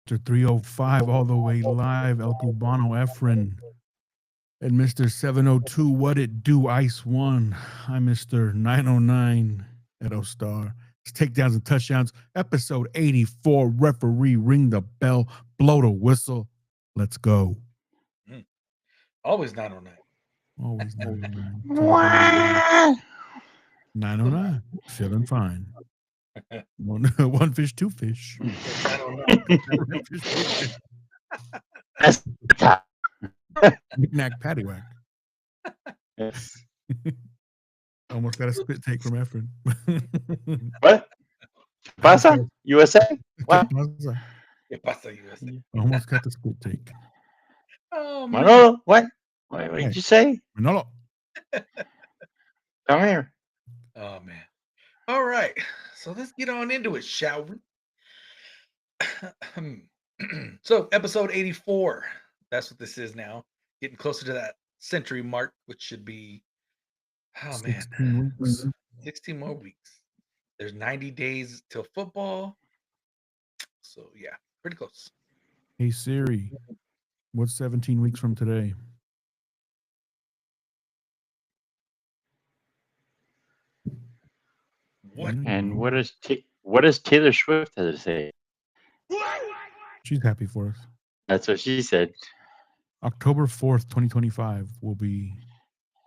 Mr. 305 all the way live, El Cubano Efren. And Mr. 702, what it do, Ice One. I'm Mr. 909 Edo Star. It's takedowns and touchdowns. Episode 84. Referee, ring the bell, blow the whistle. Let's go. Always 909. Always 909. Wow. 909. Feeling fine. One fish, two fish. 909. Fish, two fish. That's the top. Knick-knack, paddywhack. Yes. Almost got a spit take from Efren. What? Pasa? USA? What? ¿Qué pasa, USA? Almost got the spit take. Oh, man. Manolo? What did you say? Manolo. Come here. Oh, man. All right. So let's get on into it, shall we? So, episode 84. That's what this is now. Getting closer to that century mark, which should be, oh, man, 16 weeks. 16 more weeks. There's 90 days till football. So, yeah, pretty close. Hey Siri, what's 17 weeks from today? What? And what does Taylor Swift have to say? She's happy for us. That's what she said. October 4th, 2025 will be,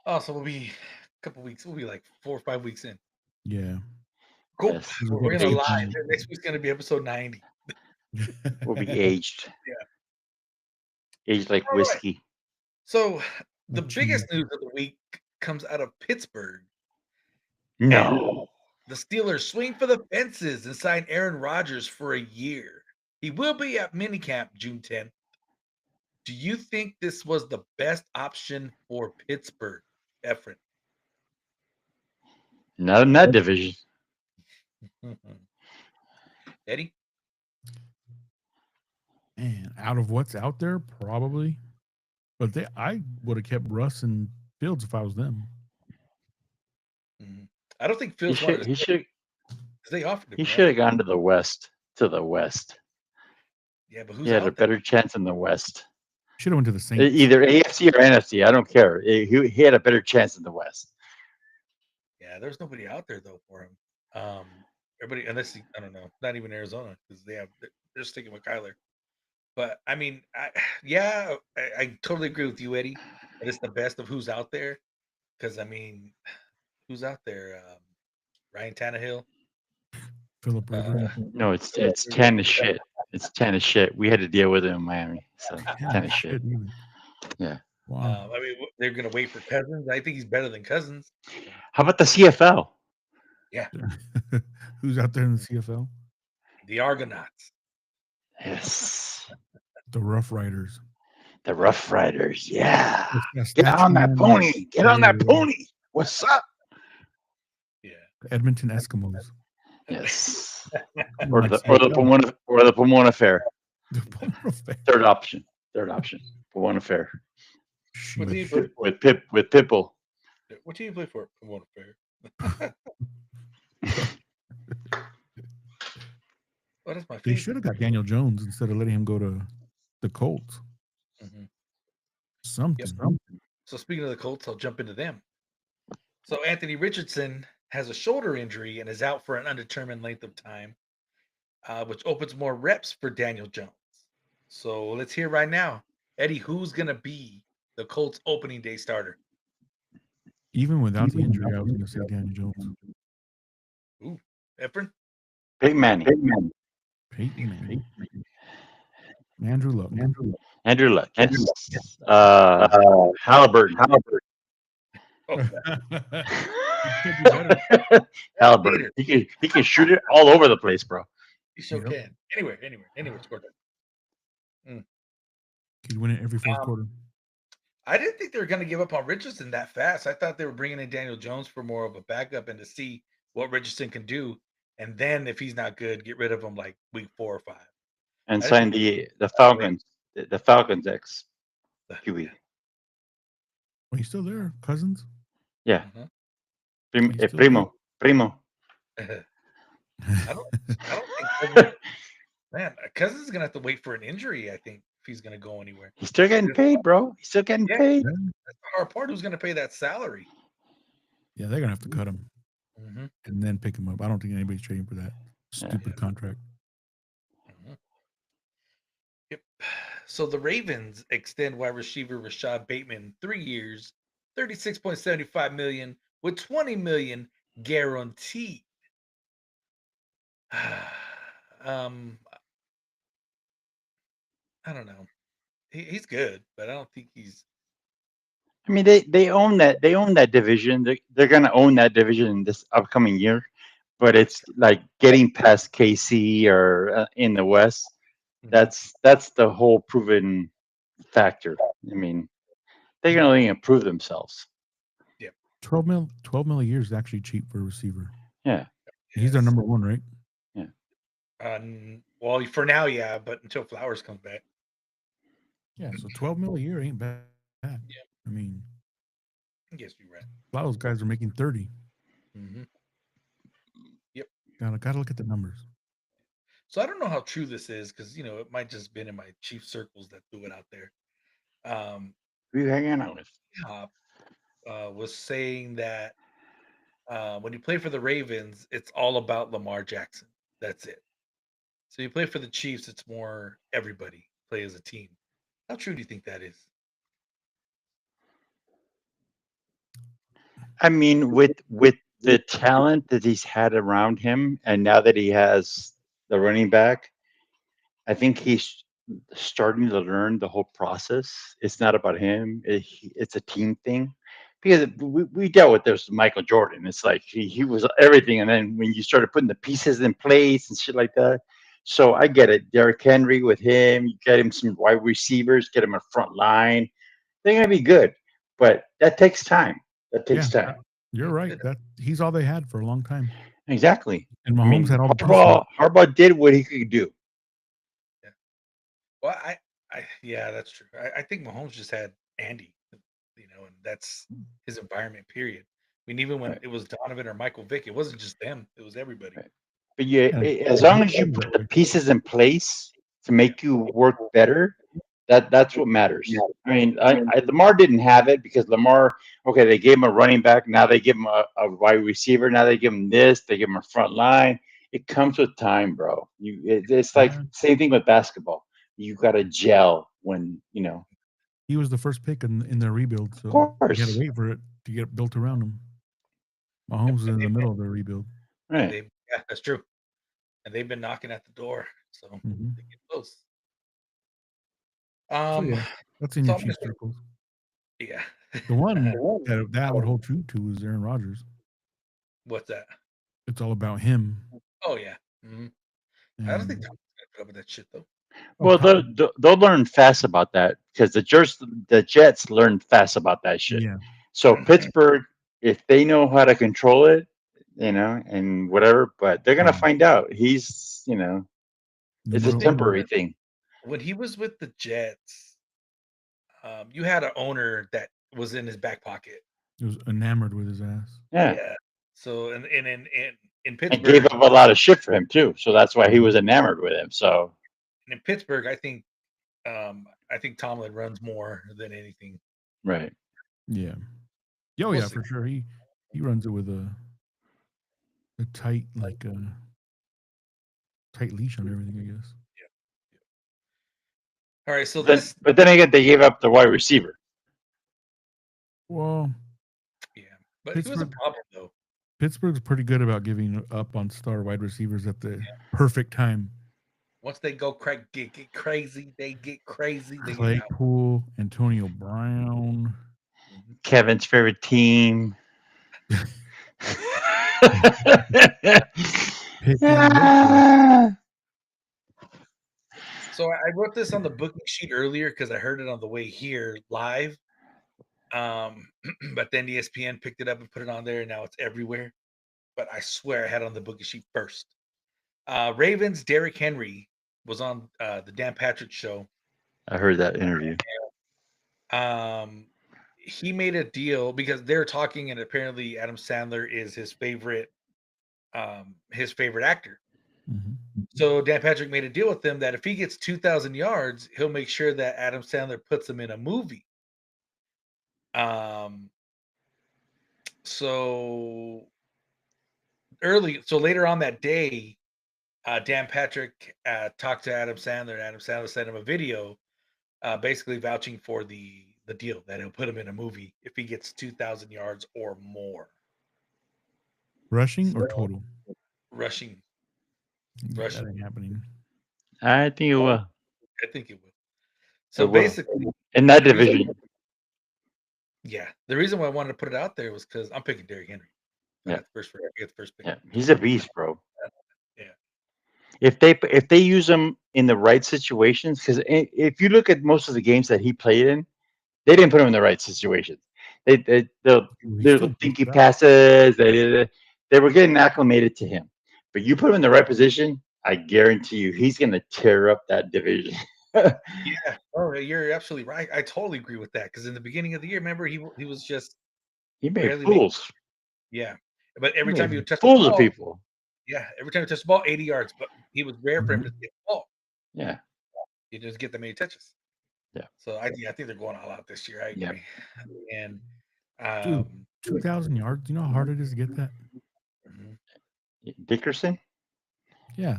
Oh, so we'll be a couple weeks. We'll be like 4 or 5 weeks in. yeah. Cool. Yes. We're going to Aged. live. Next week's going to be episode 90. Will be aged. Yeah. Aged like All right. whiskey. So the Like biggest cheese. news of the week comes out of Pittsburgh. No. The Steelers swing for the fences and sign Aaron Rodgers for a year. He will be at minicamp June 10th. Do you think this was the best option for Pittsburgh, Efren? Not in that division. Eddie? Man, out of what's out there, probably. But I would have kept Russ and Fields if I was them. I don't think He Fields wanted should. to He stay should. because they offered him. He right? should have gone to the West. To the West. Yeah, but who's He had out a there? better chance in the West. Should have went to the Saints. Either AFC or NFC. I don't care. He had a better chance in the West. Yeah, there's nobody out there though for him. Everybody, unless I don't know, not even Arizona because they're sticking with Kyler. But I mean, I totally agree with you, Eddie. That it's the best of who's out there. Because I mean, who's out there? Ryan Tannehill. Philip Rivers. No, it's 10 as shit. It's 10 as shit. We had to deal with it in Miami. So 10 as shit. Even. Yeah. Wow. I mean, they're gonna wait for Cousins. I think he's better than Cousins. How about the CFL? Who's out there in the CFL? The Argonauts. Yes. The Rough Riders. The Rough Riders. Yeah. Yes, Get that's on that man. pony. Get on that Yeah. pony. What's up? Yeah. The Edmonton Eskimos. Yes. Or Or the Pomona Fair. The Pomona Fair. Third option. Pomona Fair. What team you play for? With Pitbull. What team you play for? Pomona Fair. What is my They favorite? should have got Daniel Jones instead of letting him go to the Colts. Mhm. Something. So speaking of the Colts, I'll jump into them. So Anthony Richardson has a shoulder injury and is out for an undetermined length of time, which opens more reps for Daniel Jones. So let's hear right now, Eddie, who's gonna be the Colts opening day starter? Even without the injury, I was going to say Daniel Jones. Ooh, Efren? Peyton Manning. Peyton Manning. Andrew Luck. Andrew Luck. Yes. Halliburton. Oh, Halliburton. He can shoot it all over the place, bro. he sure Yep. can. Anywhere, score that. He'd win it every fourth quarter. I didn't think they were going to give up on Richardson that fast. I thought they were bringing in Daniel Jones for more of a backup and to see what Richardson can do. And then if he's not good, get rid of him like week 4 or 5. And I sign think- the Falcons. The Falcons ex QB. Yeah. Well, he's still there. Cousins. Yeah. Mhm. He's still Primo. I don't think Cousins, Man, Cousins is gonna have to wait for an injury, I think, if he's gonna go anywhere. He's still getting paid, bro. He's still getting Yeah. paid. That's the hard part. Who's gonna pay that salary? Yeah, they're gonna have to cut him Mm-hmm. and then pick him up. I don't think anybody's trading for that Yeah. stupid contract. Mm-hmm. Yep. So the Ravens extend wide receiver Rashad Bateman 3 years, $36.75 million with $20 million guaranteed. um, I don't know. He's good, but I don't think he's. I mean, they own that division. They're gonna own that division this upcoming year, but it's like getting past KC or in the West. That's the whole proven factor. I mean, they can only improve themselves. 12 mil a year is actually cheap for a receiver. Yeah, He's our number one, right? Well, for now, yeah, but until Flowers comes back. Yeah, so 12 mil a year ain't bad. Yeah. I mean, I guess you're right. a lot of those guys are making 30. Mm-hmm. Yep. Gotta look at the numbers. So I don't know how true this is because it might just been in my chief circles that threw it out there. who you hanging out with? Was saying that when you play for the Ravens, it's all about Lamar Jackson. That's it. So you play for the Chiefs, it's more everybody play as a team. How true do you think that is? I mean, with the talent that he's had around him, and now that he has the running back, I think he's starting to learn the whole process. It's not about him; it's a team thing. Because we dealt with this with Michael Jordan. It's like he was everything, and then when you started putting the pieces in place and shit like that. So I get it. Derrick Henry with him, you get him some wide receivers, get him a front line. They're gonna be good, but that takes time. That takes time. You're right. That he's all they had for a long time. Exactly. And Mahomes I mean, had all the Harbaugh did what he could do. Yeah. Well, yeah, that's true. I think Mahomes just had Andy, and that's his environment. Period. I mean, even when it was Donovan or Michael Vick, it wasn't just them; it was everybody. Right. But as long as you put the pieces in place to make you work better, that's what matters. I mean, Lamar didn't have it because Lamar, okay, they gave him a running back, now they give him a wide receiver, now they give him this, they give him a front line. It comes with time, bro. It's like same thing with basketball. You got to gel when He was the first pick in their rebuild, so of course. you got to wait for it to get built around him. Mahomes is in the middle of their rebuild. Right. Yeah, that's true. And they've been knocking at the door, so they get close. That's in your chief circles. Yeah. The one that would hold true to is Aaron Rodgers. What's that? It's all about him. Oh yeah. Mm-hmm. I don't think Tom's gonna put up with that shit though. Well, they'll learn fast about that because the Jets learned fast about that shit. Yeah. So Pittsburgh, if they know how to control it, and whatever, but they're gonna find out. He's, it's a temporary thing. When he was with the Jets, you had an owner that was in his back pocket. He was enamored with his ass. Yeah. So in Pittsburgh, and gave up a lot of shit for him too. So that's why he was enamored with him. So in Pittsburgh, I think Tomlin runs more than anything. Right. Yeah. Oh yeah, for sure. He runs it with a tight tight leash on everything, I guess. Yeah. All right. So but then again, they gave up the wide receiver. Well, yeah, but it was a problem though. Pittsburgh's pretty good about giving up on star wide receivers at the perfect time. Once they go get crazy, they get crazy. They Claypool, Antonio Brown, Kevin's favorite team. So I wrote this on the booking sheet earlier because I heard it on the way here live. But then ESPN picked it up and put it on there, and now it's everywhere. But I swear I had it on the booking sheet first. Ravens Derrick Henry was on the Dan Patrick show. I heard that interview. He made a deal because they're talking, and apparently Adam Sandler is his favorite actor. Mhm. So Dan Patrick made a deal with him that if he gets 2,000 yards, he'll make sure that Adam Sandler puts him in a movie. So later on that day, Dan Patrick talked to Adam Sandler, and Adam Sandler sent him a video, basically vouching for the deal that he'll put him in a movie if he gets 2,000 yards or more Rushing or total? rushing. Yeah, Rushing. that ain't happening. I think it will. I think it will. So It will. basically, In that the reason- division. yeah, the reason why I wanted to put it out there was because I'm picking Derrick Henry. I Yeah. got the first pick. Yeah, he's a beast, bro. Yeah. If they use him in the right situations, because if you look at most of the games that he played in, they didn't put him in the right situations. They'll He little still dinky beats out. passes. They were getting acclimated to him. But you put him in the right position, I guarantee you, he's going to tear up that division. Yeah. Oh, you're absolutely right. I totally agree with that. Because in the beginning of the year, remember he was just He made barely making- fools. yeah. But every He time made you touch the fools of ball, people. yeah, every time you touch the ball, 80 yards. But he was rare for him to get the ball. Yeah. He just get that many touches. Yeah. So I think they're going all out this year. I Yeah. agree. And Dude, 2,000 yards. You know how hard it is to get that? mhm. Dickerson? Yeah.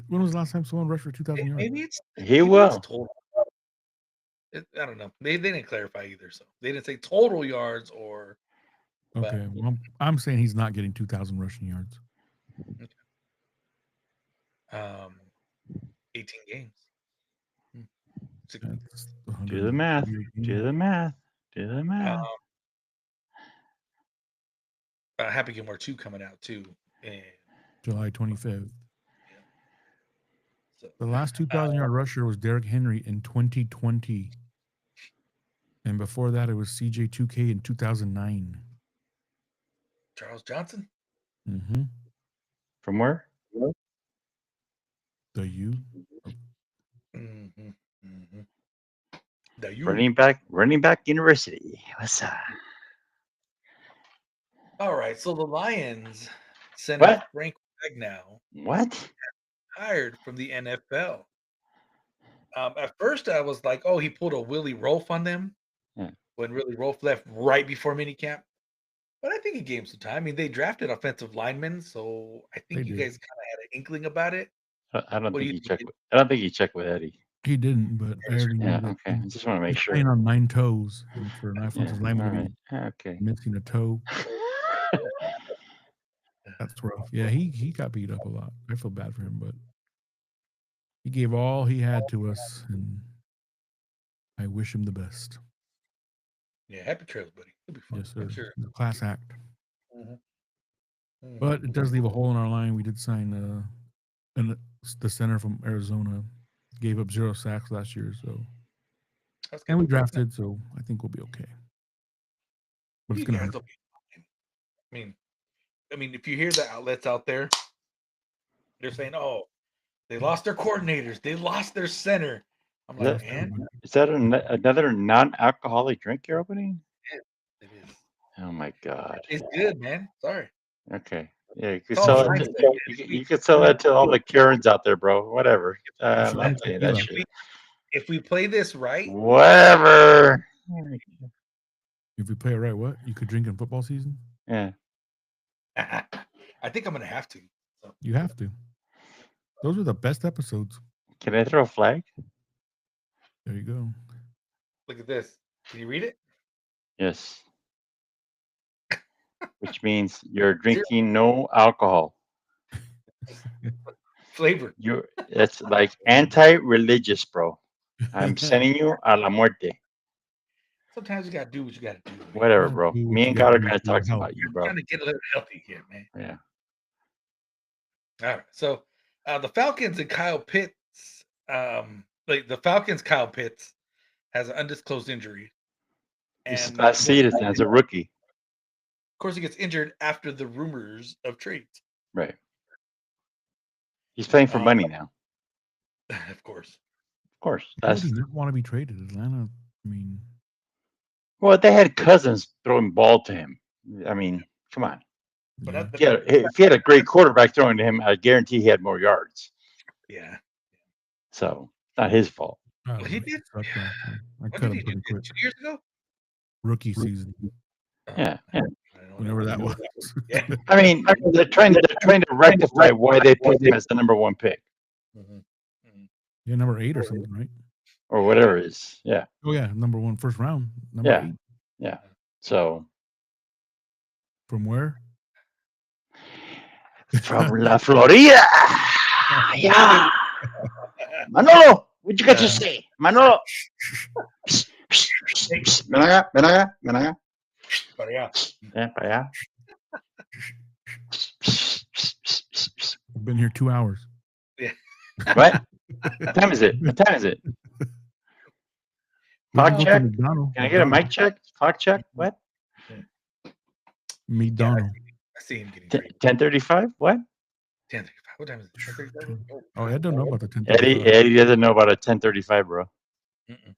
When was the last time someone rushed for 2,000 yards? Maybe it's He will. total. I don't know. They didn't clarify either, so they didn't say total yards or. but- Okay. Well, I'm saying he's not getting 2,000 rushing yards. 18 games. That's Do the math. 138 Do games. the math. Do the math. Happy Gilmore 2 coming out too. And July 25th. so, The last 2,000-yard rusher was Derrick Henry in 2020. And before that, it was CJ2K in 2009. Charles Johnson. Mm-hmm. From where? The U. Mm-hmm. Mm-hmm. The U. Running back university. What's up? All right. So the Lions center What? Frank Ragnow What? hired from the NFL. At first, I was like, "Oh, he pulled a Willie Rolfe on them." Yeah. When Willie Rolfe left right before minicamp. But I think he gave him some time. I mean, they drafted offensive linemen, so I think They you did. guys kind of had an inkling about it. I don't What do think you he think? checked. I don't think he checked with Eddie. He didn't, but I already knew Yeah. that Okay. I he- just want to make he's sure. playing on 9 toes. And for an Yeah. offensive All lineman to right. be Okay. missing a toe, that's rough. Yeah, he got beat up a lot. I feel bad for him, but he gave all he had to us, and I wish him the best. Yeah, happy trails, buddy. It'll be fun. Yes, sir. I'm sure. He's a class act. Mhm. Mhm. But it does leave a hole in our line. We did sign the center from Arizona. Gave up 0 sacks last year, so That's and we good. drafted, so I think we'll be okay. But You it's gonna guys hurt. will be fine. I mean, if you hear the outlets out there, they're saying, "Oh, they lost their coordinators, they lost their center." I'm like, Yeah. man, Is that another non-alcoholic drink you're opening? it is. Oh my God. It's good, man. Sorry. Okay. Yeah, you could It's all sell it. mindset, To, man. you could sell that to all the Karens out there, bro. Whatever. I'm should not drink saying that tequila. shit. If we play this right, Whatever. If we play it right, what? You could drink in football season? Yeah. I think I'm gonna have to. You have to. Those are the best episodes. Can I throw a flag? There you go. Look at this. Can you read it? Yes. Which means you're drinking no alcohol. Flavor. It's like anti-religious, bro. I'm sending you a la muerte. Sometimes you gotta do what you gotta do. Man. Whatever, Yeah, bro. do what Me you and gotta God are do gonna for your talk health. about you, I'm bro. trying to get a little healthy here, man. Yeah. All right. So the Falcons and Kyle Pitts, the Falcons, Kyle Pitts has an undisclosed injury. He's And last season as a rookie. of course, he gets injured after the rumors of trades. Right. He's playing for money now. Of course. Of course. Why would he not want to be traded? Atlanta, I mean, Well, they had Cousins throwing ball to him. I mean, come on. But Yeah. not Yeah, if he had a great quarterback throwing to him, I guarantee he had more yards. yeah. So it's not his fault. I don't Well, he know. did. Sucked last year. I When cut did him he do pretty that? quick. 2 years ago? Rookie season, Oh, Yeah. I don't whenever that was. Yeah. I mean, they're trying to rectify why they picked him as the number 1 pick Mhm. Yeah, number 8 or something, right? or whatever it is. Yeah. Oh yeah, number 1 first round. Number Yeah. 8. Yeah. So From where? from La Florida. Yeah. Manolo, what you got to say? Manolo. Ven acá, ven acá, ven acá. But yeah. Para allá. I've been here 2 hours. What? What time is it? What time is it? We can Clock go to check? McDonald's. Can I get a mic check? Clock check? What? McDonald's. I see him getting ready. 10:35? What? 10:35. What time is it? 10:35? Oh, I don't know about the 10. Eddie doesn't know about a 10:35, bro. Mm-mm.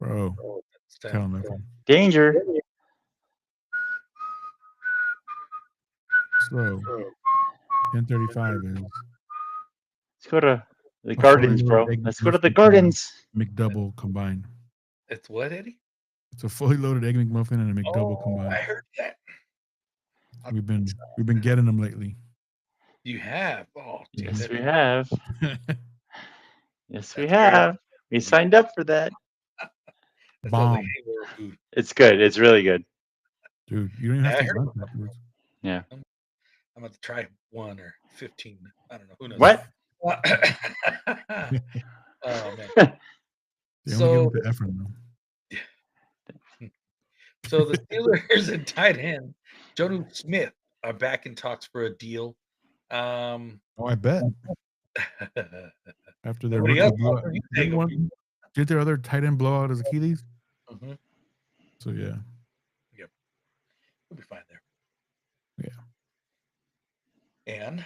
Bro, It's time. tell him that. Danger. So 10:35 is Let's go to the a gardens, fully bro. loaded egg Let's go to the McMuffin gardens. McDouble combined. It's what, Eddie? It's a fully loaded egg McMuffin and a McDouble I combined. heard that. We've been getting them lately. You have. Oh, dude, Yes, that- we have. Yes, we That's have. We signed up for that. that sounds like Bomb. hangover food. It's good. It's really good. Dude, you don't even I have to heard eat lunch afterwards. I'm about to try 1 or 15. I don't know. Who knows? What? Oh man. They So- only give it to Efren though. So the Steelers and tight end Jonnu Smith are back in talks for a deal. Oh, I bet. After their Nobody rookie else blowout. wants to take him. Did their other tight end blow out his Achilles? Mhm. So yeah. We'll be fine there. Yeah. And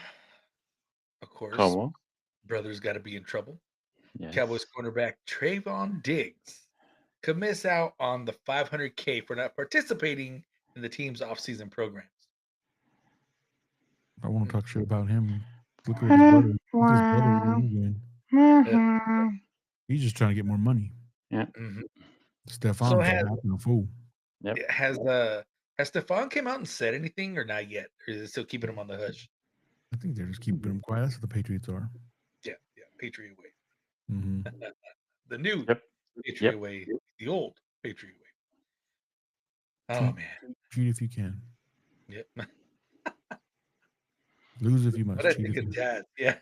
of course, Como? brothers got to be in trouble. Yes. Cowboys cornerback Trayvon Diggs could miss out on the $500K for not participating in the team's offseason programs. I want to talk shit about him. Look at his brother. Look at his brother what he's doing. He's just trying to get more money. Mhm. Stefan's So just has- acting a fool. Has Stephon came out and said anything or not yet? Or is it still keeping him on the hush? I think they're just keeping him quiet. That's what the Patriots are. Yeah, Patriot way. hmm The new Yep. Patriot way, the old Patriot way. Oh man. Cheat if you can. Yep. Lose if you must. What I Cheat think if you of Dad. Yeah.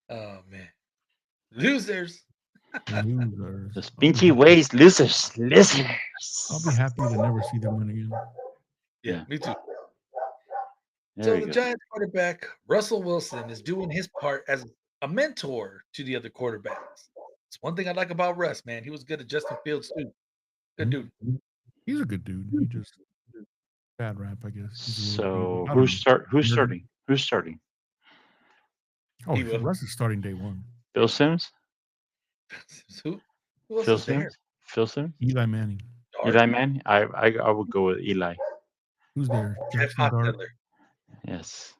Oh man. Losers. Losers. Los pinche ways, losers. Listeners. I'll be happy to never see them win again. Yeah, Yeah. me too. There So we the go. Giants quarterback, Russell Wilson, is doing his part as a mentor to the other quarterbacks. It's one thing I like about Russ, man. He was good at Justin Fields too. Good dude. He's a good dude. He just bad rap, I guess. He's a little- So I don't know. who's starting? Who's starting? Oh, He will. Russ is starting day one. Bill Sims? Who else Phil is there? Sims? Phil Sims? Eli Manning. Dart, Eli Man? I would go with Eli. Who's there? Jeff Jackson Dart, Hostetler. Yes.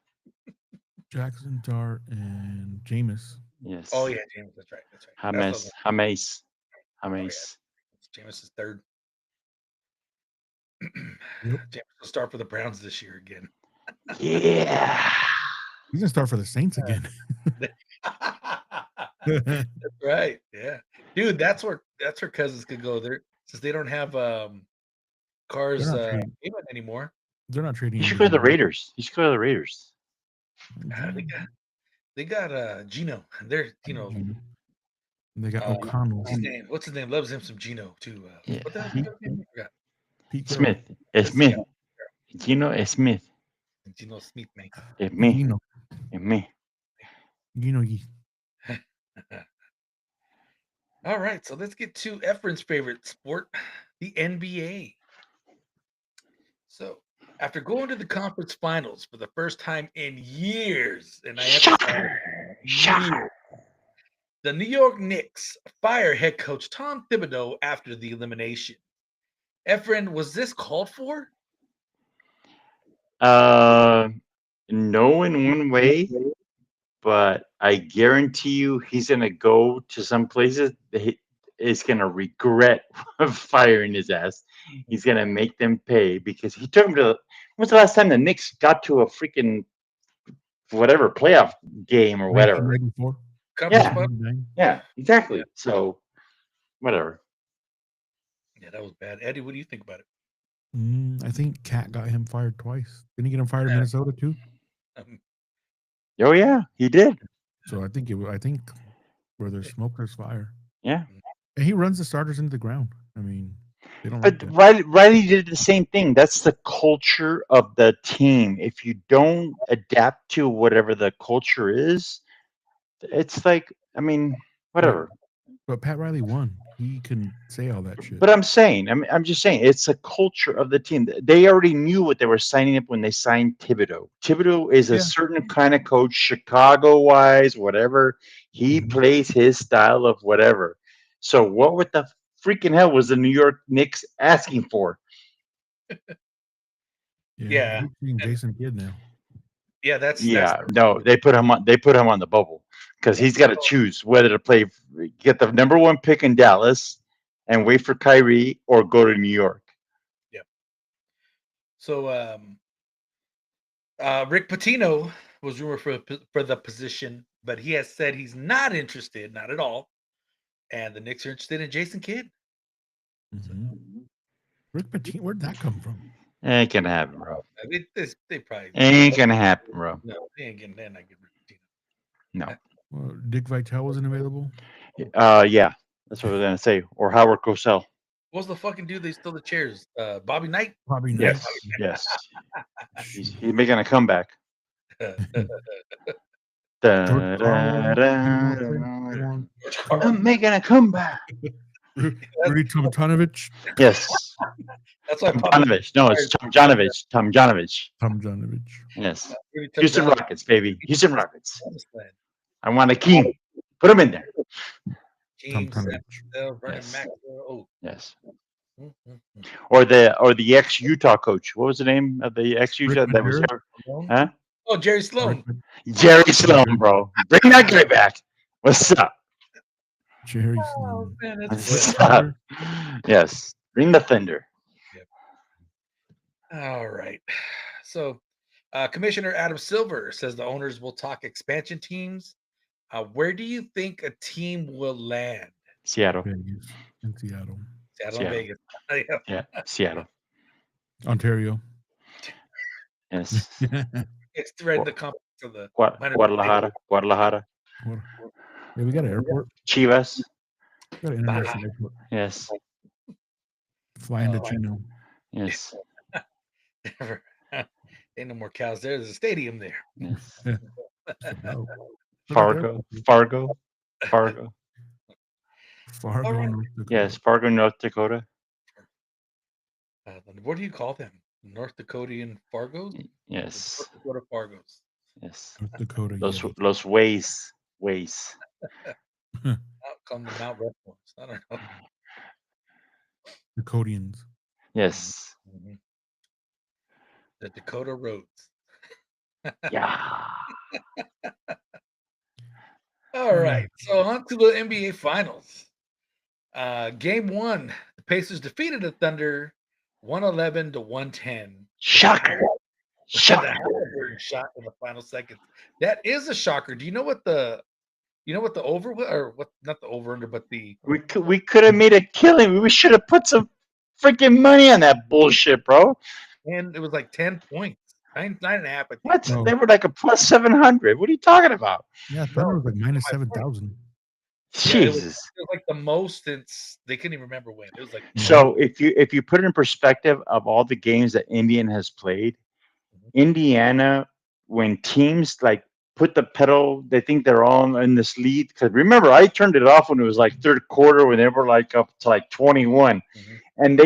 Jackson Dart, and Jameis. Yes. Oh yeah, James. That's right. That's right. James. Oh, James. James is third. Yep. James will start for the Browns this year again. Yeah. He's gonna start for the Saints again. That's right. Yeah, dude. That's where Cousins could go there since they don't have Carr's They're not trading. payment anymore. They're not trading. You should him go to the anymore. Raiders. You should go to the Raiders. They got Gino. They're Gino. And they got Uh, O'Connell. what's his name? Loves him some Gino too. Yeah. What the hell? I forgot. Pete Carroll. Smith. Es Smith. Gino Smith. Gino Smith, man. Es me. Gino. Es me. Gino. All right, so let's get to Efren's favorite sport, the NBA. So, after going to the conference finals for the first time in years, and I Shocker. Shocker. the New York Knicks fire head coach Tom Thibodeau after the elimination. Efren, was this called for? No, in one way, but I guarantee you, he's gonna go to some places that he is gonna regret firing his ass. He's gonna make them pay because he took him to. When's the last time the Knicks got to a freaking whatever playoff game or whatever? 1994. Conference Yeah. final? Yeah, exactly. So, whatever. Yeah, that was bad. Eddie, what do you think about it? I think Cat got him fired twice. Didn't he get him fired in Yeah. Minnesota too? Oh yeah, he did. So I think I think where there's smoke, there's fire. Yeah. And he runs the starters into the ground. I mean, they don't But like that. Riley did the same thing. That's the culture of the team. If you don't adapt to whatever the culture is, it's like, I mean, whatever. But Pat Riley won. He can say all that shit. But I'm saying, I'm just saying, it's a culture of the team. They already knew what they were signing up when they signed Thibodeau. Thibodeau is a Yeah. certain kind of coach, Chicago-wise, whatever. He Mhm. plays his style of whatever. So what the freaking hell was the New York Knicks asking for? Yeah. He's seeing Jason Kidd now. Yeah, that's No, they put him on the bubble because he's got to choose whether to play, get the number one pick in Dallas and wait for Kyrie or go to New York. So Rick Pitino was rumored for the position, but he has said he's not interested, not at all. And the Knicks are interested in Jason Kidd. Mhm. Rick Pitino, where'd that come from? Ain't gonna happen, bro. They probably Ain't gonna happen, bro. no, they ain't getting. They're not getting Rick Pitino. No. Well, Dick Vitale wasn't available. Yeah, that's what I was gonna say. Or Howard Cosell. What's the fucking dude? They stole the chairs. Bobby Knight. Probably not. Yes. He's making a comeback. George I'm making a comeback. Rudy Tomjanovich. Yes. That's why Tomjanovich. No, it's Tomjanovich. Tomjanovich. Tomjanovich. Yes. Rudy Houston Tomjanovich. Rockets, baby. Houston Rockets. Understand. I want a king. Put him in there. James Tomjanovich. Vernon Yes. Maxwell. Oh. Yes. Mm. Or the ex Utah coach. What was the name of the ex Utah Rick that was Mahara? there? Huh? Oh, Jerry Sloan. Jerry Sloan, bro. Bring that guy back. What's up? Jerry Oh Sloan. man, What's that's up? Yes. Bring the thunder. all right. So, Commissioner Adam Silver says the owners will talk expansion teams. Where do you think a team will land? Seattle. Vegas. In Seattle. Seattle, Seattle. Vegas. Yeah. Yeah. Seattle. Ontario. Yes. It's right in the conference of the Guadalajara. Guadalajara. Yeah, we got an airport. Chivas. We got an international airport. Yes. Flying to Chino. Yes. Ain't no more cows there. There's a stadium there. Yes. No. Fargo. Fargo, All right. North Dakota. Yes. Fargo, North Dakota. What do you call them? North Dakotian Fargos? Yes. North Dakota Fargos. Yes. North Dakota. Los ways. I'll call them the Mount Rushmores. I don't know. Dakotans. Yes. Mhm. The Dakota Roads. Yeah. All right. So on to the NBA Finals. Game 1, the Pacers defeated the Thunder 111-110. Shocker. The Shocker. Halliburton shot in the final seconds. That is a shocker. Do you know what the over or what? Not the over under, but the We could have made a killing. We should have put some freaking money on that bullshit, bro. and it was like 10 points, 9.5. I think. What? No. They were like a plus 700. What are you talking about? Yeah, Thunder was like minus 7,000. Yeah, it was Jesus. like the most since they couldn't even remember when. It was like So if you put it in perspective of all the games that Indiana has played, Indiana, when teams like put the pedal, they think they're all in this lead. Because remember, I turned it off when it was like third quarter when they were like up to like 21. And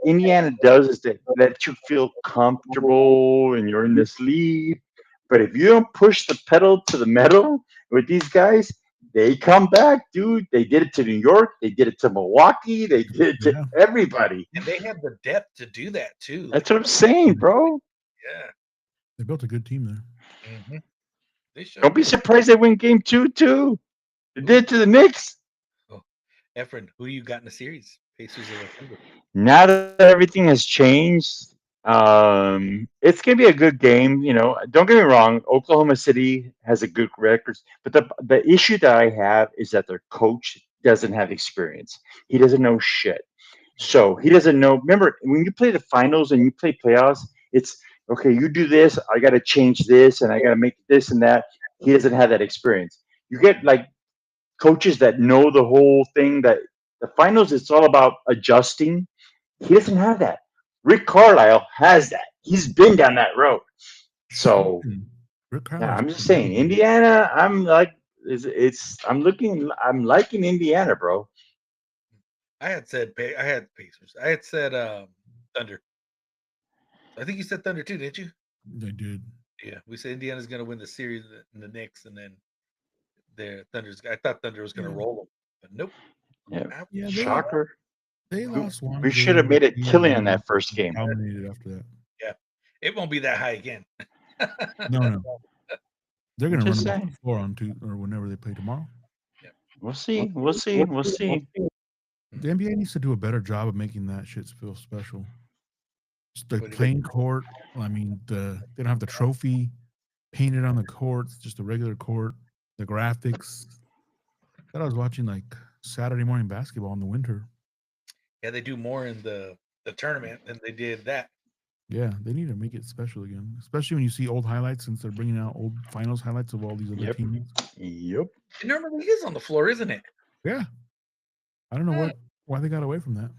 Indiana does is they let you feel comfortable and you're in this lead. But if you don't push the pedal to the metal with these guys, they come back, dude. They did it to New York. They did it to Milwaukee. They did it to everybody. and they have the depth to do that too. That's what I'm saying, bro. Yeah. They built a good team there. Mm-hmm. They should. Don't be surprised they win game 2 too. They did to the Knicks. Oh, Efren, who do you got in the series? Pacers or Thunder? Now that everything has changed, it's gonna be a good game. Don't get me wrong. Oklahoma City has a good record, but the issue that I have is that their coach doesn't have experience. He doesn't know shit. So he doesn't know. Remember, when you play the finals and you play playoffs, it's okay. You do this. I got to change this, and I got to make this and that. He doesn't have that experience. You get like coaches that know the whole thing. That the finals, it's all about adjusting. He doesn't have that. Rick Carlisle has that. He's been down that road. So Rick yeah, Carlisle's I'm just pretty saying, good. Indiana. I'm like, I'm liking Indiana, bro. I had Pacers. I had said Thunder. I think you said Thunder too, didn't you? They did. Yeah, we said Indiana's going to win the series in the Knicks, and then the Thunder's. I thought Thunder was going to roll them, but nope. Yeah, Yeah, shocker. they lost one. We should have game, made a and killing on then that first game. dominated after that. Yeah, it won't be that high again. No. They're going to run Just them off saying. the floor on Tuesday or whenever they play tomorrow. We'll see. We'll see. We'll see. The NBA needs to do a better job of making that shit feel special. Just the What do you playing court. I mean, they don't have the trophy painted on the court. It's just a regular court. The graphics. I was watching like Saturday morning basketball in the winter. Yeah, they do more in the tournament than they did that. Yeah, they need to make it special again, especially when you see old highlights since they're bringing out old finals highlights of all these other Yep. teams. Yep. It normally is on the floor, isn't it? Yeah, I don't know why they got away from that.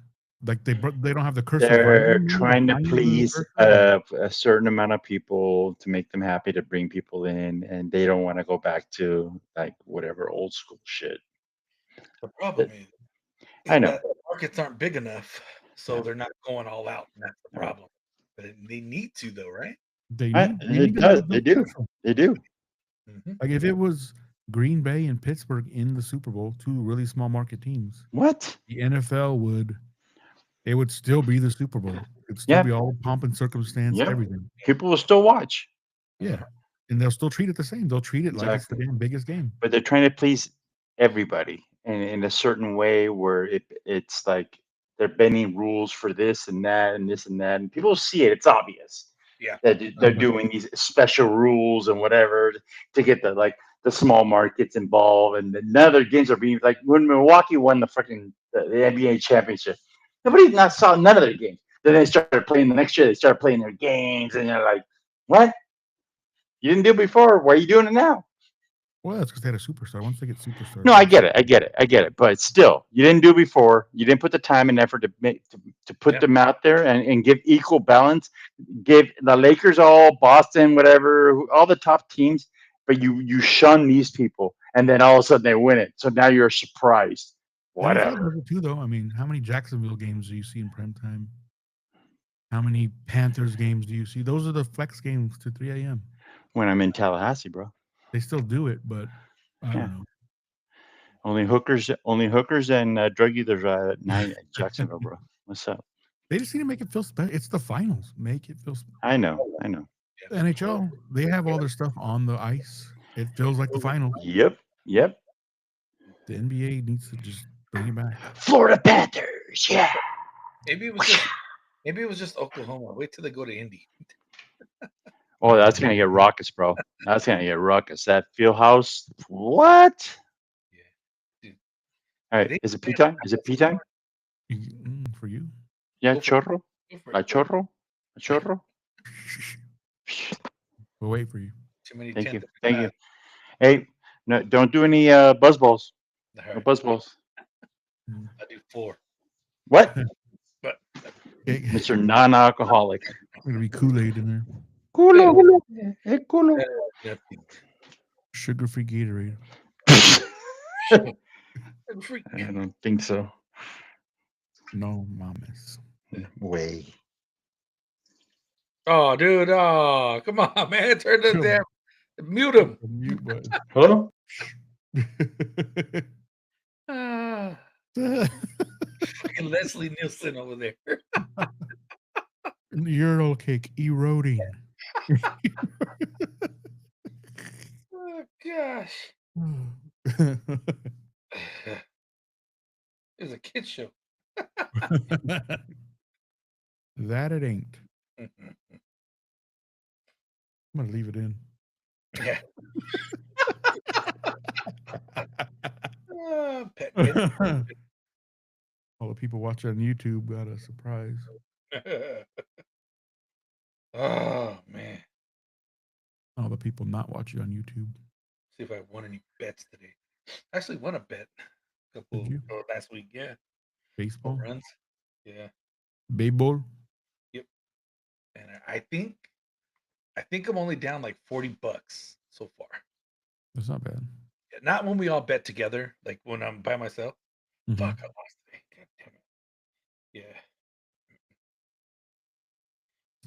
Like they don't have the curse. They're trying to Survivor, please a certain amount of people to make them happy to bring people in, and they don't want to go back to like whatever old school shit. The problem is, I know. that the markets aren't big enough, so Yeah. they're not going all out, and that's the problem. But they need to, though, right? They It need to does. make it They do. special. They do. Mm-hmm. Like if it was Green Bay and Pittsburgh in the Super Bowl, two really small market teams, What? the NFL would still be the Super Bowl. It'd still Yeah. be all pomp and circumstance, Yep. everything. People will still watch, Yeah. And they'll still treat it the same. They'll treat it like it's the Exactly. damn biggest game. but they're trying to please everybody in a certain way where it's like they're bending rules for this and that and this and that, and people see it. It's obvious. Yeah. That they're but- doing these special rules and whatever to get the small markets involved, and none of their games are being like when Milwaukee won the NBA championship. Nobody not saw none of their games. Then they started playing the next year. They started playing their games, and you're like, "What? You didn't do it before. Why are you doing it now?" Well, that's because they had a superstar. Once they get superstars. No, I get it. But still, you didn't do it before. You didn't put the time and effort to put Yeah. them out there and give equal balance. Give the Lakers all, Boston, whatever, all the top teams, but you shun these people, and then all of a sudden they win it. So now you're surprised. The NFL Whatever. does it too, though. I mean, how many Jacksonville games do you see in prime time? How many Panthers games do you see? Those are the flex games to 3 a.m. When I'm in Tallahassee, bro. They still do it, but I don't know. Only hookers and drug dealers at night at Jacksonville, bro. What's up? They just need to make it feel special. It's the finals. Make it feel special. I know. The NHL, they have all their stuff on the ice. It feels like the finals. Yep. The NBA needs to just bring it back. Florida Panthers, yeah. Maybe it was just Oklahoma. Wait till they go to Indy. Oh, that's gonna get raucous, bro. That's gonna get raucous. That field house, what? Yeah. Dude. All right, is it pee time? For you? Yeah, Go for it. chorro, Go for a it. chorro. We'll wait for you. Too many Thank you, 10th. thank you. Hey, no, don't do any buzz balls. All No right, buzz balls. I'll do 4. What, Hey, Mr. Non-alcoholic? gonna be Kool-Aid in there. Culo, hey, culo. Yeah. Sugar-free Gatorade. Freak. I don't think so. No mames. Way. Oh, dude. Oh, come on, man. Turn the damn. Mute him. The mute button. Hello. Ah, fucking Leslie Nielsen over there. Urinal cake eroding. Oh gosh. It's a kid show. That it ain't. I'm gonna leave it in. Yeah. Pet kid. All the people watching on YouTube got a surprise. Oh man. All the people not watching on YouTube. See if I won any bets today. I actually won a bet Did you? last week. Yeah. Baseball? Home runs. Yeah. Baseball? Yep. And I think I'm only down like $40 so far. That's not bad. Not when we all bet together, like when I'm by myself. Mhm. Fuck, I lost today. God damn it. Yeah.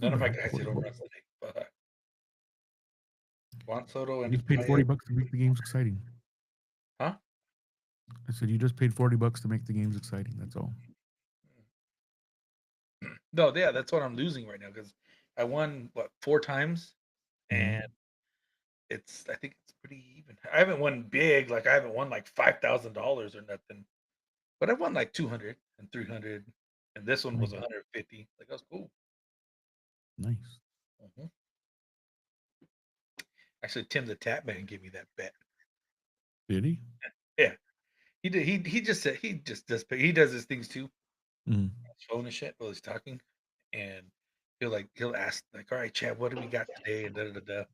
None of my bad, guys hit home $40. runs today. Fuck. Juan Soto You and just paid Baez. $40 to make the games exciting. Huh? I said you just paid $40 to make the games exciting. That's all. No, yeah, that's what I'm losing right now because I won 4 times, Mhm. and I think it's pretty even. I haven't won big, like I haven't won like $5,000 or nothing, but I've won like 200 and 300, and this one was Nice. 150. Like that's cool. Nice. Mhm. Actually, Tim the Tap Man gave me that bet. Did he? Yeah, he did. He just said he does his things too. Mhm. On his phone and shit while he's talking, and he'll ask like, "All right, Chad, what do we got today?" And da da da.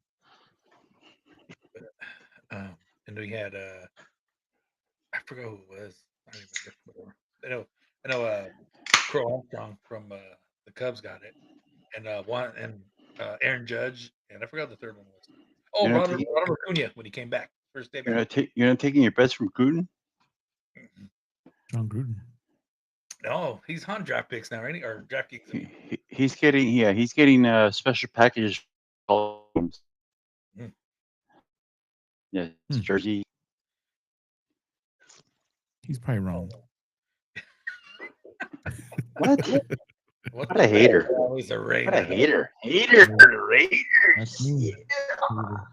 Da. And we had I forgot who it was. I don't even remember. I know Crow Armstrong from the Cubs got it, and Aaron Judge, and I forgot the third one was. Oh, You're not Ronald taking, Acuna when he came back first day you're back. not, you're not taking your bets from Gruden? John Gruden. No, he's on draft picks now, right? Or draft kicks. He's getting special packages. Mm. Yeah, Hmm. jersey. He's probably wrong. What? What What a hater. Always a What a Raider. hater. Hater. That's Raiders. me. Hater. The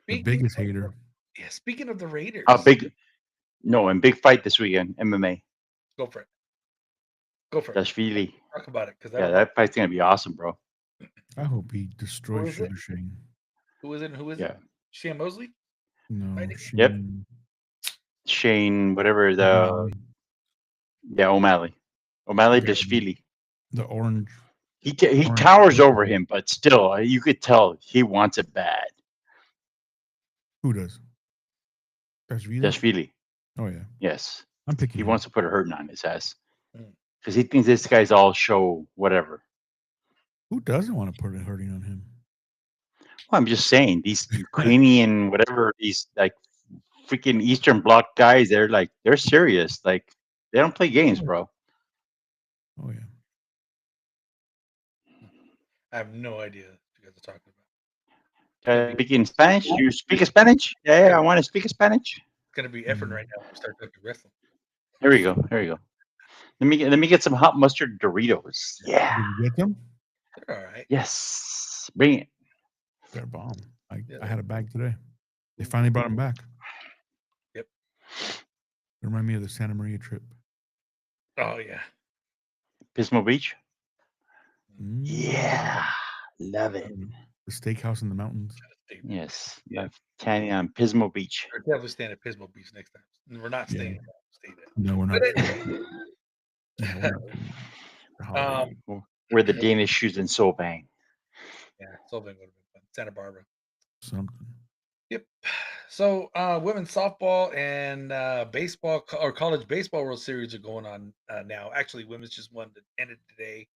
Speaking biggest of, hater. yeah, speaking of the Raiders, And big fight this weekend, MMA. go for it. Go for it. Dashvili. Talk about it because I Yeah, don't know. that fight's gonna be awesome, bro. I hope he destroys is it? Sugar Shane. Who is it? And who is Yeah. it? Shane Mosley? No, Fighting? Shane. Yep. Shane, whatever the O'Malley. O'Malley. O'Malley Yeah. Dashvili. The orange. He Orange towers purple. over him, but still, you could tell he wants it bad. Who does? Dashvili? Dashvili. Oh yeah. Yes. I'm picking He him. wants to put a hurting on his ass Mm. because he thinks this guy's all show, whatever. Who doesn't want to put a hurting on him? Well, I'm just saying these Ukrainian, whatever, these like freaking Eastern Bloc guys, they're serious. Like they don't play games, bro. Oh yeah. I have no idea what you guys are talking about. Speaking Spanish? You speak Spanish? Yeah, I want to speak Spanish. It's gonna be effing right now when we start talking wrestling. Here we go. Here we go. Let me get some hot mustard Doritos. Yeah. Did you get them? They're all right. Yes. Bring it. They're bomb. I Yeah. had a bag today. They finally brought them back. Yep. They remind me of the Santa Maria trip. Oh yeah. Pismo Beach. Mm. Yeah. Love it. The steakhouse in the mountains. Yes. Yeah. Tanny on Pismo Beach. We're definitely staying at Pismo Beach next time. We're not Yeah. staying. Stay there. No, we're not. But anyway, Yeah, we're not. The holiday. Where the Danish shoes and so bang. yeah, Solvang would have been fun. Santa Barbara. Something. Yep. So women's softball and baseball or college baseball World Series are going on now. Actually, women's just won that ended today.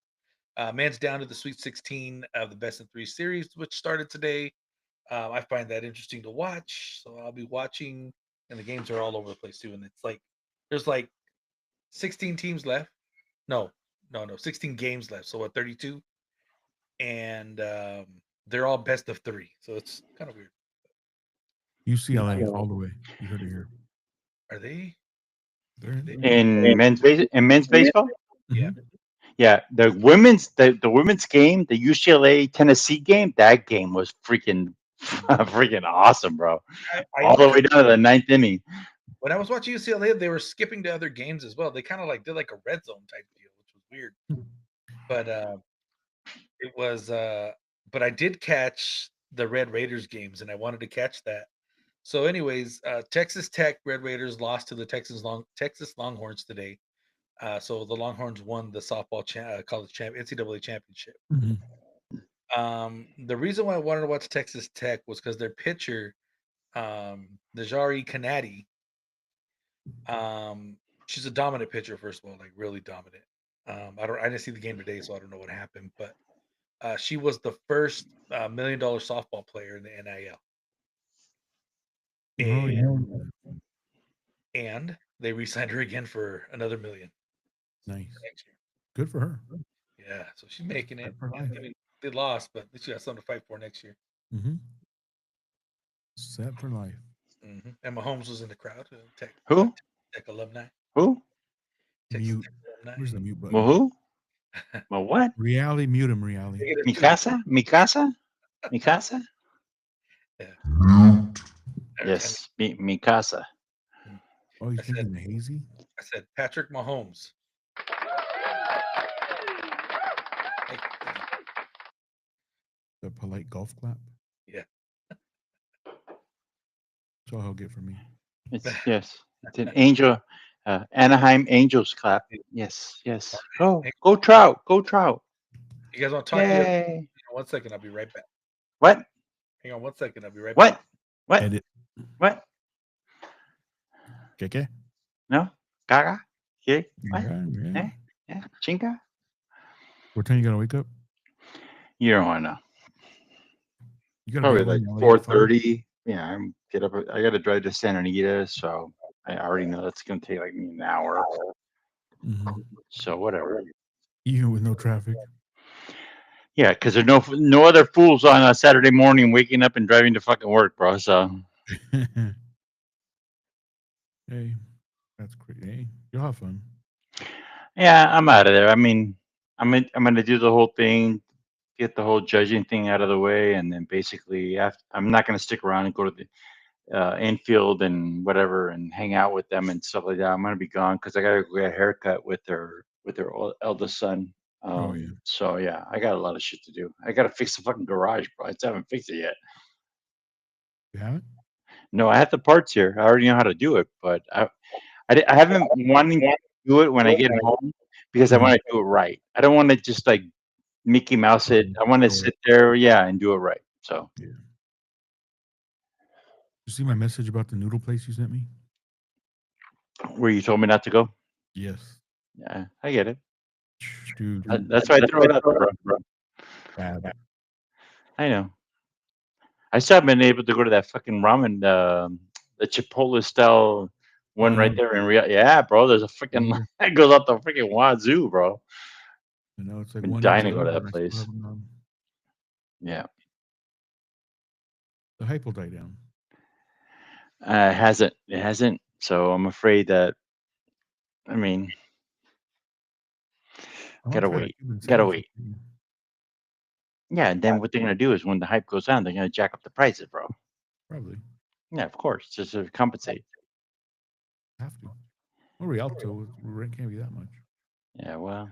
Men's down to the Sweet 16 of the best of 3 series, which started today. I find that interesting to watch, so I'll be watching. And the games are all over the place too. And it's like there's like 16 teams left. No, 16 games left. So what, 32? And they're all best of 3. So it's kind of weird. UCLA all the way. You heard it here. Are they? They're in. In men's baseball? Yeah. Mhm. Yeah, the women's game, the UCLA Tennessee game, that game was freaking freaking awesome, bro. I All the way noticed down to the ninth inning. when I was watching UCLA, they were skipping to other games as well. They kind of like did like a red zone type deal, which was weird. But it was but I did catch the Red Raiders games and I wanted to catch that. So anyways, Texas Tech Red Raiders lost to the Texas Longhorns today. So the Longhorns won the softball college NCAA championship. Mhm. The reason why I wanted to watch Texas Tech was because their pitcher, Najari Kanadi, she's a dominant pitcher. First of all, like really dominant. I didn't see the game today, so I don't know what happened, but she was the first $1 million softball player in the NIL. Oh, And, yeah. and they re-signed her again for another $1 million Nice. next year. Good for her. Yeah, so she's making it. Set for life. I mean, they lost, but at least she got something to fight for next year. Mm-hmm. Set for life. And Mahomes was in the crowd. Who? Tech alumni. Who? Texas Mute. Tech alumni. Where's the mute button? Well, who? Well, what? Reality, mute him, reality. They get a Mikasa? Mikasa? Mikasa? Every Yes, Mikasa. Oh, you I thinking hazy? I said Patrick Mahomes. The polite golf clap. Yeah. That's all he'll get from me. Yes. It's an angel, Anaheim Angels clap. Yes, yes. Go Trout. Go Trout. You guys want to talk? Hang Yay. on 1 second. I'll be right back. What? Hang on 1 second. I'll be right What? back. What? Edit. What? ¿Qué? No? Gaga? ¿Qué? What? Yeah. Yeah. Chinga? What time you gotta wake up? You don't want to know. You gotta Probably be like awake at 5. 4:30. Yeah, I'm get up. I got to drive to Santa Anita, so I already know that's going to take like me an hour. Mhm. So whatever. Even with no traffic. Yeah, because there's no other fools on a Saturday morning waking up and driving to fucking work, bro. So Hey, that's great. Hey, you'll have fun. yeah, I'm out of there. I mean, I'm gonna do the whole thing, get the whole judging thing out of the way, and then basically I'm not gonna stick around and go to the infield and whatever and hang out with them and stuff like that. I'm gonna be gone because I gotta go get a haircut with their eldest son. Oh, yeah. So yeah, I got a lot of shit to do. I gotta fix the fucking garage, bro. I still haven't fixed it yet. You have it? No, I have the parts here. I already know how to do it, but I haven't wanting to do it when I get home because I want to do it right. I don't want to just like Mickey Mouse it. I want to sit there, yeah, and do it right. So Yeah. You see my message about the noodle place you sent me? where you told me not to go? Yes. Yeah, I get it. Dude, That's why I throw it out there, bro. bad. I know. I still haven't been able to go to that fucking ramen, the Chipotle style one right there in Rio. Yeah, bro. There's a freaking line that goes out the freaking wazoo, bro. You know, it's like Been one dying inch to go to long, that and I still place. haven't gone. Yeah, The hype will die down. it hasn't. So I'm afraid that. I mean, I wanna gotta try the wait. Cuban Gotta sandwich wait. with you. Yeah, and then what they're gonna do is when the hype goes down, they're gonna jack up the prices, bro. Probably. Yeah, of course, just to compensate. Have to. Well, Rialto, rent can't be that much. Yeah, well,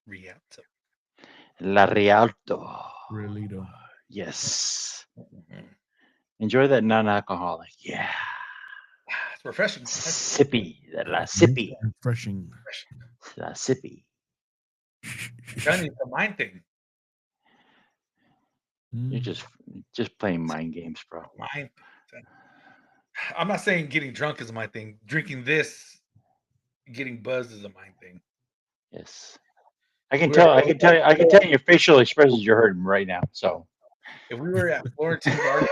Rialto. La Rialto. Realito. Yes. Mhm. Enjoy that non-alcoholic. Yeah. It's refreshing. Sippy. La sippy. Refreshing. La sippy. Johnny, it's a mind thing. You're just playing mind games, bro. Mind thing. I'm not saying getting drunk is my thing. Drinking this, getting buzzed is a mind thing. Yes. I can tell in your facial expressions you're hurting right now. So If we were at Florentine Garden,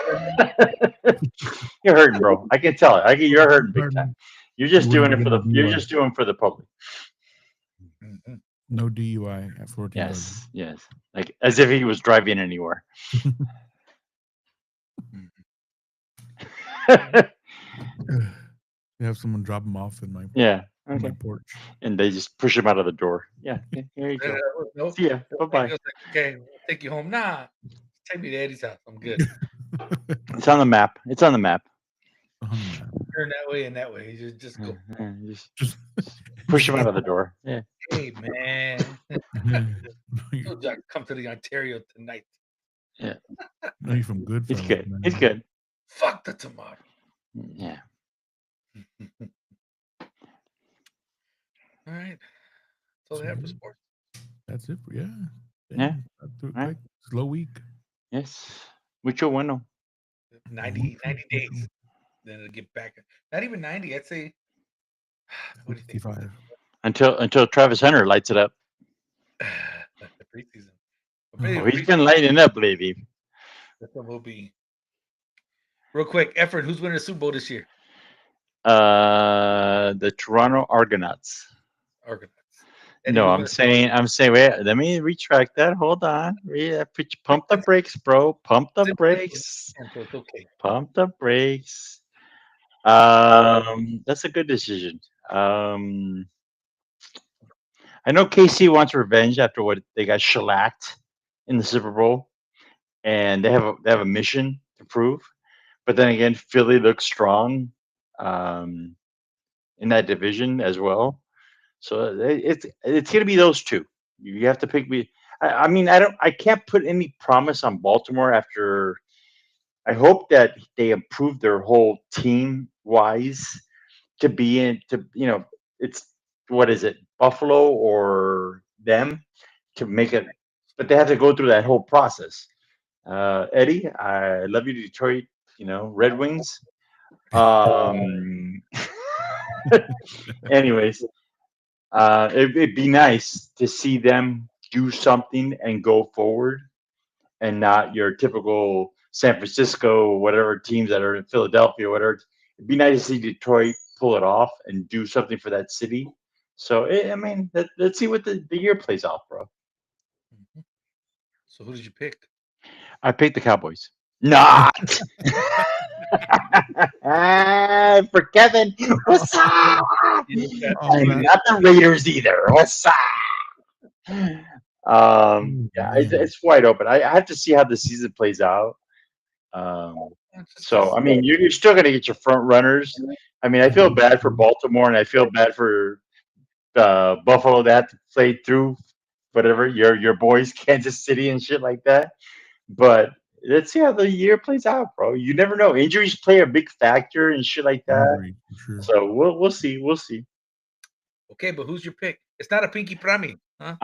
you're hurting, bro. I can tell it. You're hurting big time. You're just doing it for the public. Mhm. No DUI at 14. Yes, yes. Like as if he was driving anywhere. You have someone drop him off in my Yeah. on my Okay. porch. And they just push him out of the door. Yeah. Here you go. Nope. See ya. Bye He bye. goes like, okay, I'll take you home. Nah, take me to Eddie's house. I'm good. It's on the map. It's on the map. On the map. Turn that way and that way. You just go. Just Just push him out of the door. Yeah. Hey man, You're told you I'd come to the Ontario tonight. from Goodfellas. He's good. Man. He's good. Fuck the tomato. Yeah. All right. That's all they have for Sweet. sports. That's it. Yeah. Yeah. Got through it Right. quick. Slow week. Yes. Mucho bueno. 90 days. Then it'll get back. Not even 90. I'd say. What do you think? 55. Until Travis Hunter lights it up. The preseason. Oh, he's been lighting up lately. That's what will be. Real quick, Efren, who's winning the Super Bowl this year? The Toronto Argonauts. Argonauts. No, I'm saying, wait, let me retract that. Hold on. Pump the brakes, bro. Pump the brakes. It's okay. Pump the brakes. That's a good decision. I know KC wants revenge after what they got shellacked in the Super Bowl, and they have a mission to prove. But then again, Philly looks strong in that division as well. So it's gonna be those two. You have to pick me. I mean, I can't put any promise on Baltimore after. I hope that they improve their whole team wise to be in to it's what is it, Buffalo or them to make it, but they have to go through that whole process. Eddie, I love you, Detroit. Red Wings. Anyways, it'd be nice to see them do something and go forward, and not your typical San Francisco, whatever teams that are in Philadelphia, whatever. It'd be nice to see Detroit pull it off and do something for that city. So, I mean, let's see what the year plays out, bro. So who did you pick? I picked the Cowboys. Not for Kevin. What's up? Not the Raiders either. What's up? Yeah, it's wide open. I have to see how the season plays out. So I mean, you're still going to get your front runners. I mean, I feel bad for Baltimore, and I feel bad for Buffalo that played through whatever your boys, Kansas City and shit like that. But let's see how the year plays out, bro. You never know. Injuries play a big factor and shit like that. Sure. So we'll see. We'll see. Okay, but who's your pick? It's not a pinky promise, huh?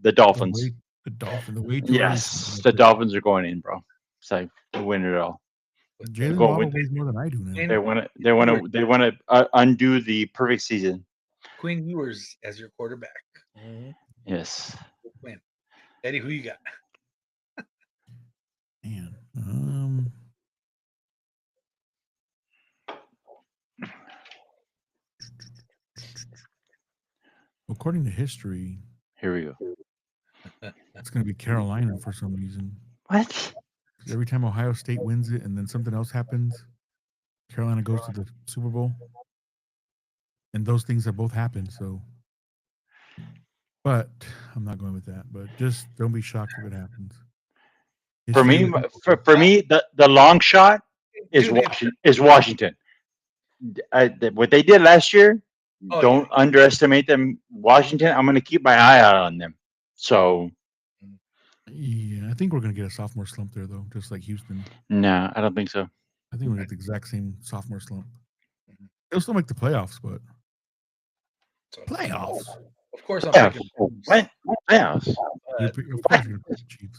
The Dolphins. The Dolphins. Yes, the Dolphins are going in, bro. So they win it all. Jalen Waddle weighs more than I do now. They want to undo the perfect season. Quinn Ewers as your quarterback. Mm-hmm. Yes. Win. Eddie, who you got? Man, according to history, here we go. It's going to be Carolina for some reason. What? Every time Ohio State wins it and then something else happens, Carolina goes to the Super Bowl. And those things have both happened. So, but I'm not going with that. But just don't be shocked if it happens. For me, the long shot is Washington. What they did last year, don't underestimate them. Washington, I'm going to keep my eye out on them. So, yeah, I think we're going to get a sophomore slump there, though, just like Houston. No, I don't think so. I think we're going to get the exact same sophomore slump. They'll still make the playoffs, but playoffs. Of course, I'm picking playoffs.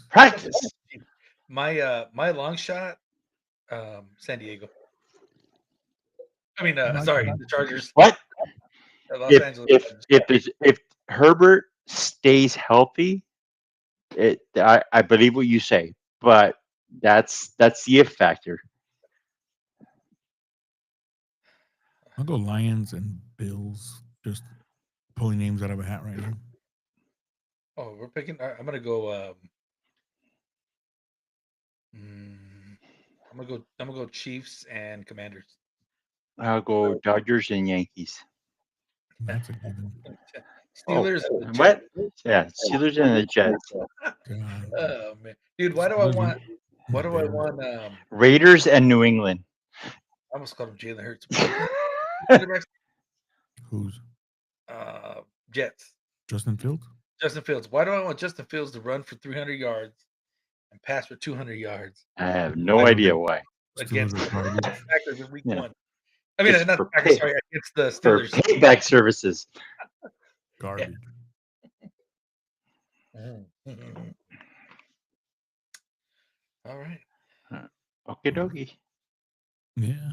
Practice. My long shot, San Diego. I mean, sorry, the Chargers. What? Los Angeles. If Herbert stays healthy, I believe what you say, but that's the if factor. I'll go Lions and Bills. Just pulling names out of a hat right now. Oh, we're picking. I'm gonna go. I'm gonna go Chiefs and Commanders. I'll go Dodgers and Yankees. That's a given. Steelers and the What? Jets. Yeah, Steelers and the Jets. God. Oh man, dude, why do I Steelers want? and Why do I Bears. want? Raiders and New England. I almost called him Jalen Hurts. Quarterbacks, Who's Jets. Justin Fields? Justin Fields. Why do I want Justin Fields to run for 300 yards and pass for 200 yards I have no I don't idea know. why. against Steelers the are garbage. Packers in week Yeah. 1? I mean, Just not for the Packers, pay- sorry, against the For Steelers. payback services. Garbage. All right. Okie dokie. Yeah.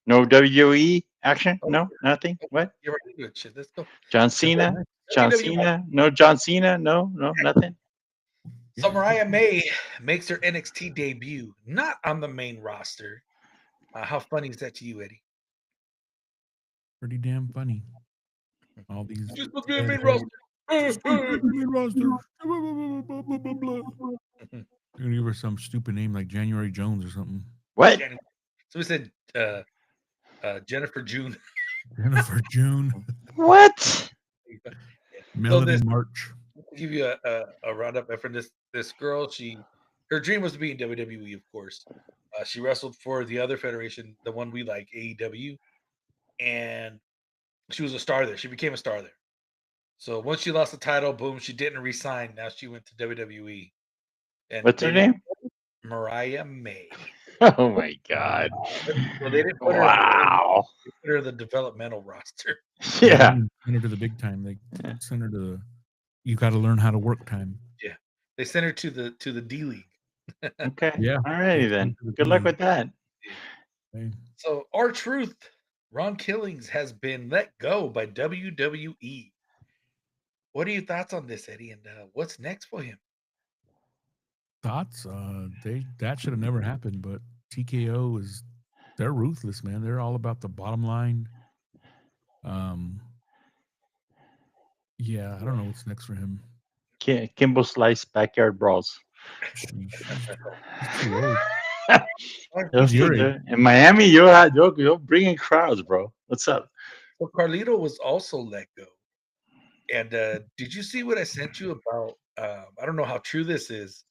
No WWE action? No, nothing. What? You're right into it. Shit, let's go. John Cena? John WWE. Cena? No John Cena? No, nothing. So Mariah May makes her NXT debut, not on the main roster. How funny is that to you, Eddie? Pretty damn funny. All these. Just supposed to be a main head- roster. Main roster. Blah, blah, blah, blah. You're gonna give her some stupid name like January Jones or something. What? So we said Jennifer June. Jennifer June. What? Melody this- March. To give you a roundup for this girl, her dream was to be in WWE, of course. She wrestled for the other federation, the one we like, AEW, and she was a star there. She became a star there. So once she lost the title, boom, she didn't resign. Now she went to WWE. And What's her name? Mariah May. Oh my God. So they didn't put Wow. they put her in the developmental roster. Yeah. Send her to the big time. They send her to the. You got to learn how to work time. They sent her to the D League. Okay. Yeah. All righty then. Good luck with that. Okay. So R-Truth, Ron Killings has been let go by WWE. What are your thoughts on this, Eddie? And what's next for him? Thoughts? That should have never happened. But TKO they're ruthless, man. They're all about the bottom line. Yeah, I don't know what's next for him. Kimbo Slice Backyard Brawls. Sheesh. He's too old. Those your things age. are- In Miami, you'll bring in crowds, bro. What's up? So Carlito was also let go. And did you see what I sent you about? I don't know how true this is.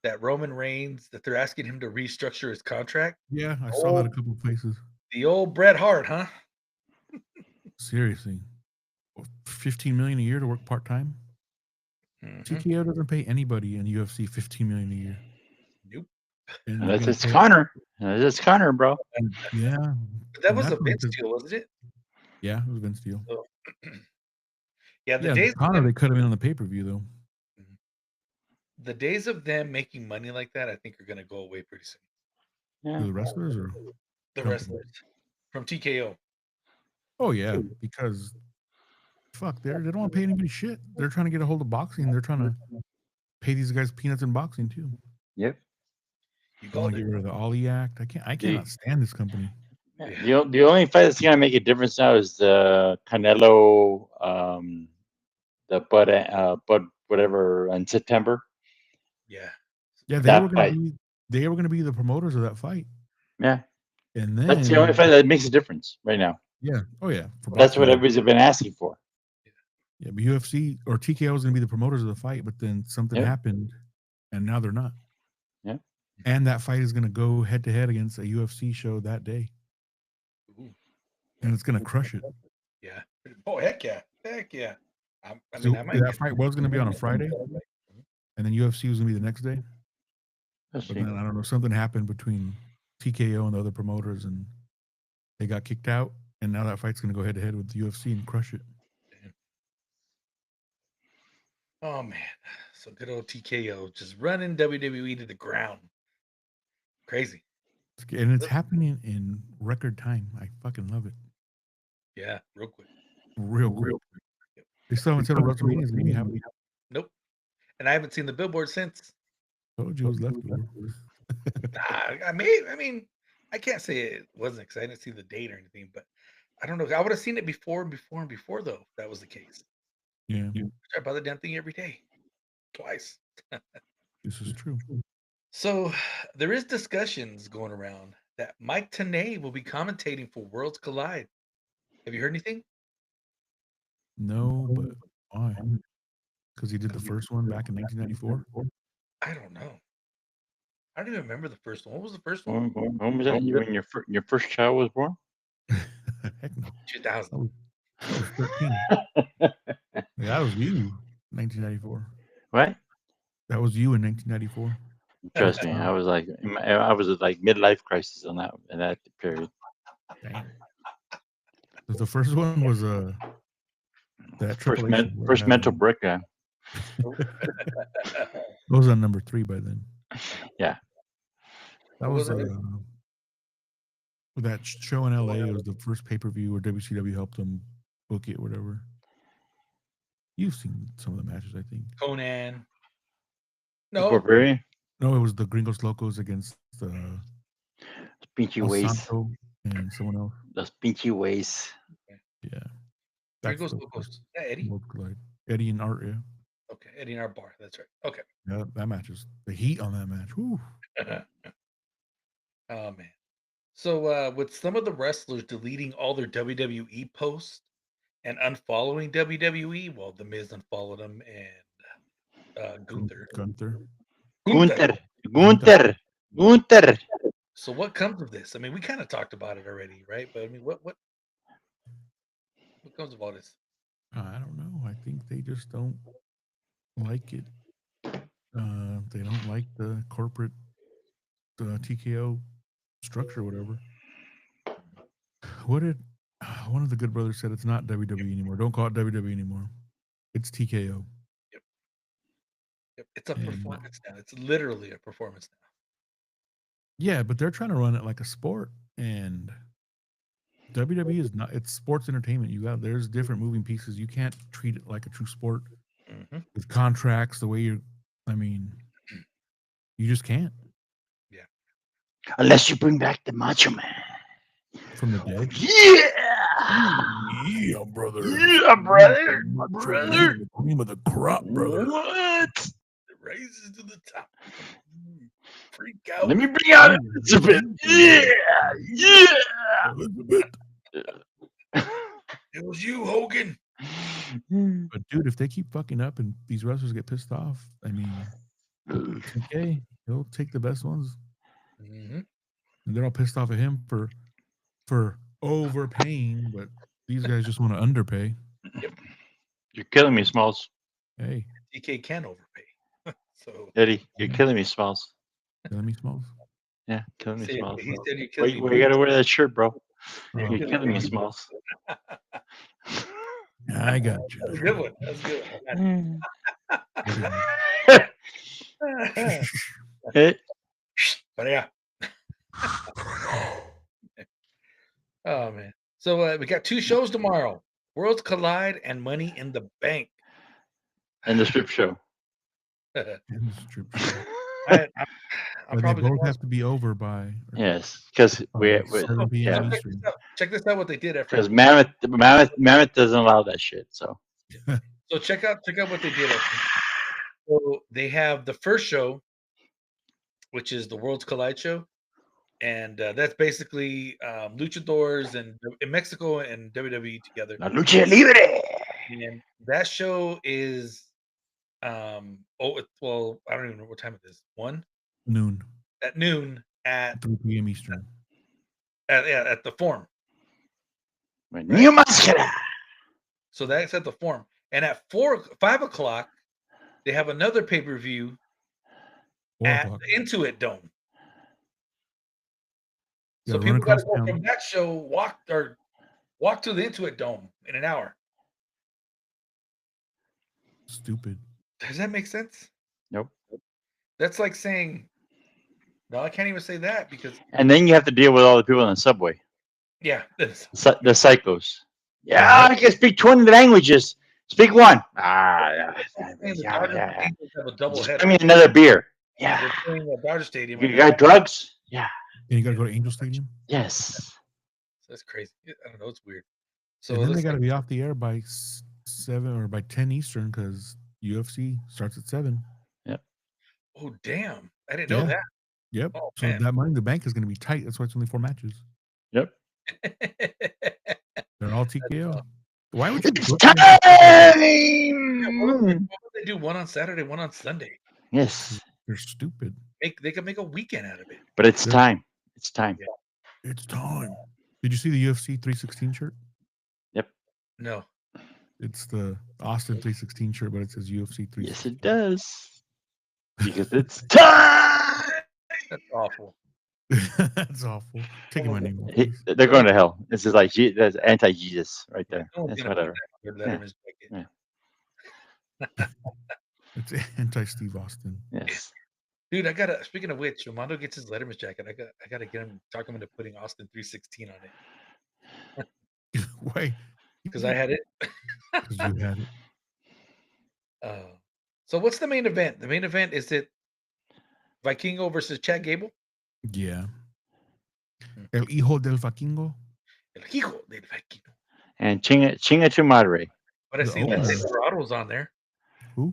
That Roman Reigns, that they're asking him to restructure his contract. Yeah, I saw that a couple of places. The old Bret Hart, huh? Seriously, 15 million a year to work part time. Mhm. TKO doesn't pay anybody in UFC 15 million a year. Nope. And they're That's gonna it's pay- Connor. That's Connor, bro. Yeah, But that And was a that's what Vince the- deal, wasn't it? yeah, it was Vince deal. Yeah, the Yeah, days Connor of they them, cut him in on the pay per view though. the days of them making money like that, I think are going to go away pretty soon. Yeah. To the wrestlers or The Company. wrestlers from TKO. oh yeah, because fuck, they don't want to pay anybody shit. They're trying to get a hold of boxing. They're trying to pay these guys peanuts in boxing too. Yep. You They want called to it. get rid of the Ollie Act. I cannot stand this company. The only fight that's gonna make a difference now is the Canelo, the Bud whatever in September. Yeah. Yeah, That they were gonna be the promoters of that fight. Yeah, And then that's the only fight that makes a difference right now. Yeah. Oh yeah. For That's what boxing. everybody's been asking for. Yeah, but UFC or TKO was going to be the promoters of the fight, but then something Yeah. happened, and now they're not. Yeah. And that fight is going to go head to head against a UFC show that day, Ooh, and it's going to crush it. yeah. Oh, heck yeah. Heck yeah. I So mean, I might that get- fight was going to be on a Friday, and then UFC was going to be the next day. Let's But see. then I don't know, something happened between TKO and the other promoters, and they got kicked out. And now that fight's going to go head to head with the UFC and crush it. Oh man. So good old TKO just running WWE to the ground. Crazy. And it's happening in record time. I fucking love it. Yeah, real quick. Real quick. They still haven't said what WrestleMania is going to be happening. Nope. And I haven't seen the billboard since. Told you it was leftover. I mean, I can't say it wasn't because I didn't see the date or anything, but I don't know. I would have seen it before though, if that was the case. Yeah, I buy the damn thing every day. Twice. this is true. So there is discussions going around that Mike Tenay will be commentating for Worlds Collide. Have you heard anything? No, but why? Because he did the first one back in 1994. I don't know. I don't even remember the first one. What was the first one? When was that? When your first child was born? Heck no. 2000. I was 13. Yeah, that was you, 1994. What? That was you in 1994. Trust me, I was like midlife crisis on that in that period. Damn. 'Cause the first one was that First, Triple H first mental breakdown. It was on number 3 by then. Yeah. That What was was it? that show in LA. It was the first pay-per-view where WCW helped them book it, whatever. You've seen some of the matches, I think. Conan. The No. Barbarian? No, it was the Gringos Locos against Pinchy Los ways. Santo and someone else. Those pinchy ways. Yeah. Gringos the Locos. Yeah, Eddie. World Collide. Eddie and Art, yeah. Okay, Eddie and our bar. That's right. Okay. Yeah, that match is the heat on that match. Whew. Oh man. So with some of the wrestlers deleting all their WWE posts and unfollowing WWE, well, The Miz unfollowed him and Gunther. Gunther. So what comes of this? I mean, we kind of talked about it already, right? But I mean, what comes of all this? I don't know. I think they just don't like it. They don't like the corporate TKO structure, whatever. What did one of the Good Brothers said? It's not WWE anymore. Don't call it WWE anymore. It's TKO. Yep. It's a performance now. It's literally a performance now. Yeah, but they're trying to run it like a sport, and WWE is not. It's sports entertainment. There's different moving pieces. You can't treat it like a true sport with contracts. The way you just can't. Yeah. Unless you bring back the Macho Man from the dead. Yeah, brother. Yeah, brother. The cream of the crop, brother. What? It raises to the top. Freak out. Let me bring out Elizabeth. Yeah. Elizabeth. It was you, Hogan. But dude, if they keep fucking up and these wrestlers get pissed off, I mean, okay, he'll take the best ones, and they're all pissed off at him for overpaying, but these guys just want to underpay. Yep. You're killing me, Smalls. Hey, TK can overpay. So Eddie, you're killing me, Smalls. Killing me, Smalls. Yeah, killing me, Smalls. He said you're killing Wait, me. you gotta wear that shirt, bro. You're You're killing me, Smalls. I got you. That's a good one. That's a good one. But yeah. Oh man. So we got 2 shows tomorrow: Worlds Collide and Money in the Bank. And the strip show. I'll they both have to be over by. Yes, because we 7 p.m. Eastern. Check this out. What they did after. Because Mammoth doesn't allow that shit. So. So check out what they did. So they have the first show, which is the Worlds Collide show, and that's basically luchadors and in Mexico and WWE together. La lucha libre. And that show is I don't even know what time it is. Noon. At noon at 3 p.m. Eastern. At the Forum. New Mascara. So that's at the Forum. And at 5 o'clock, they have another pay-per-view at the Intuit Dome. So people got to go from that show, walk to the Intuit Dome in an hour. Stupid. Does that make sense? Nope. That's like saying, no, I can't even say that because. And then you have to deal with all the people in the subway. Yeah. The psychos. Yeah, I can speak 20 languages. Speak one. Yeah. Give me another beer. Yeah. They're playing at Dodger Stadium. You got drugs? Yeah. And you got to go to Angel Stadium? Yes. That's crazy. I don't know. It's weird. So and then they got to be off the air by 7 or by 10 Eastern because UFC starts at 7. Yep. Oh, damn. I didn't know that. Yep. Oh, So man. that Money in the Bank is going to be tight. That's why it's only 4 matches. Yep. They're all TKO. Why would you It's book it? Why time. would they do one on Saturday, one on Sunday? Yes, They're stupid. They could make a weekend out of it. but it's They're- time. It's time. Yeah. It's time. Did you see the UFC 316 shirt? No. It's the Austin 316 shirt, but it says UFC 316. Yes, it does. Because it's time. That's awful. That's awful. Taking my name. off, He- please. They're going to hell. This is like that's anti-Jesus right there. No one's It's gonna put whatever. that on their Letterman's jacket. It's anti-Steve Austin. Yes. Dude, speaking of which, Armando gets his Letterman's jacket. I gotta get him, talk him into putting Austin 316 on it. Why? Because I had it. Because you had it. So what's the main event? The main event is it Vikingo versus Chad Gable? Yeah. El hijo del Vikingo. El hijo del Vikingo. And Chinga tu madre. But I The see owner. Lindsay Dorado's on there. Who?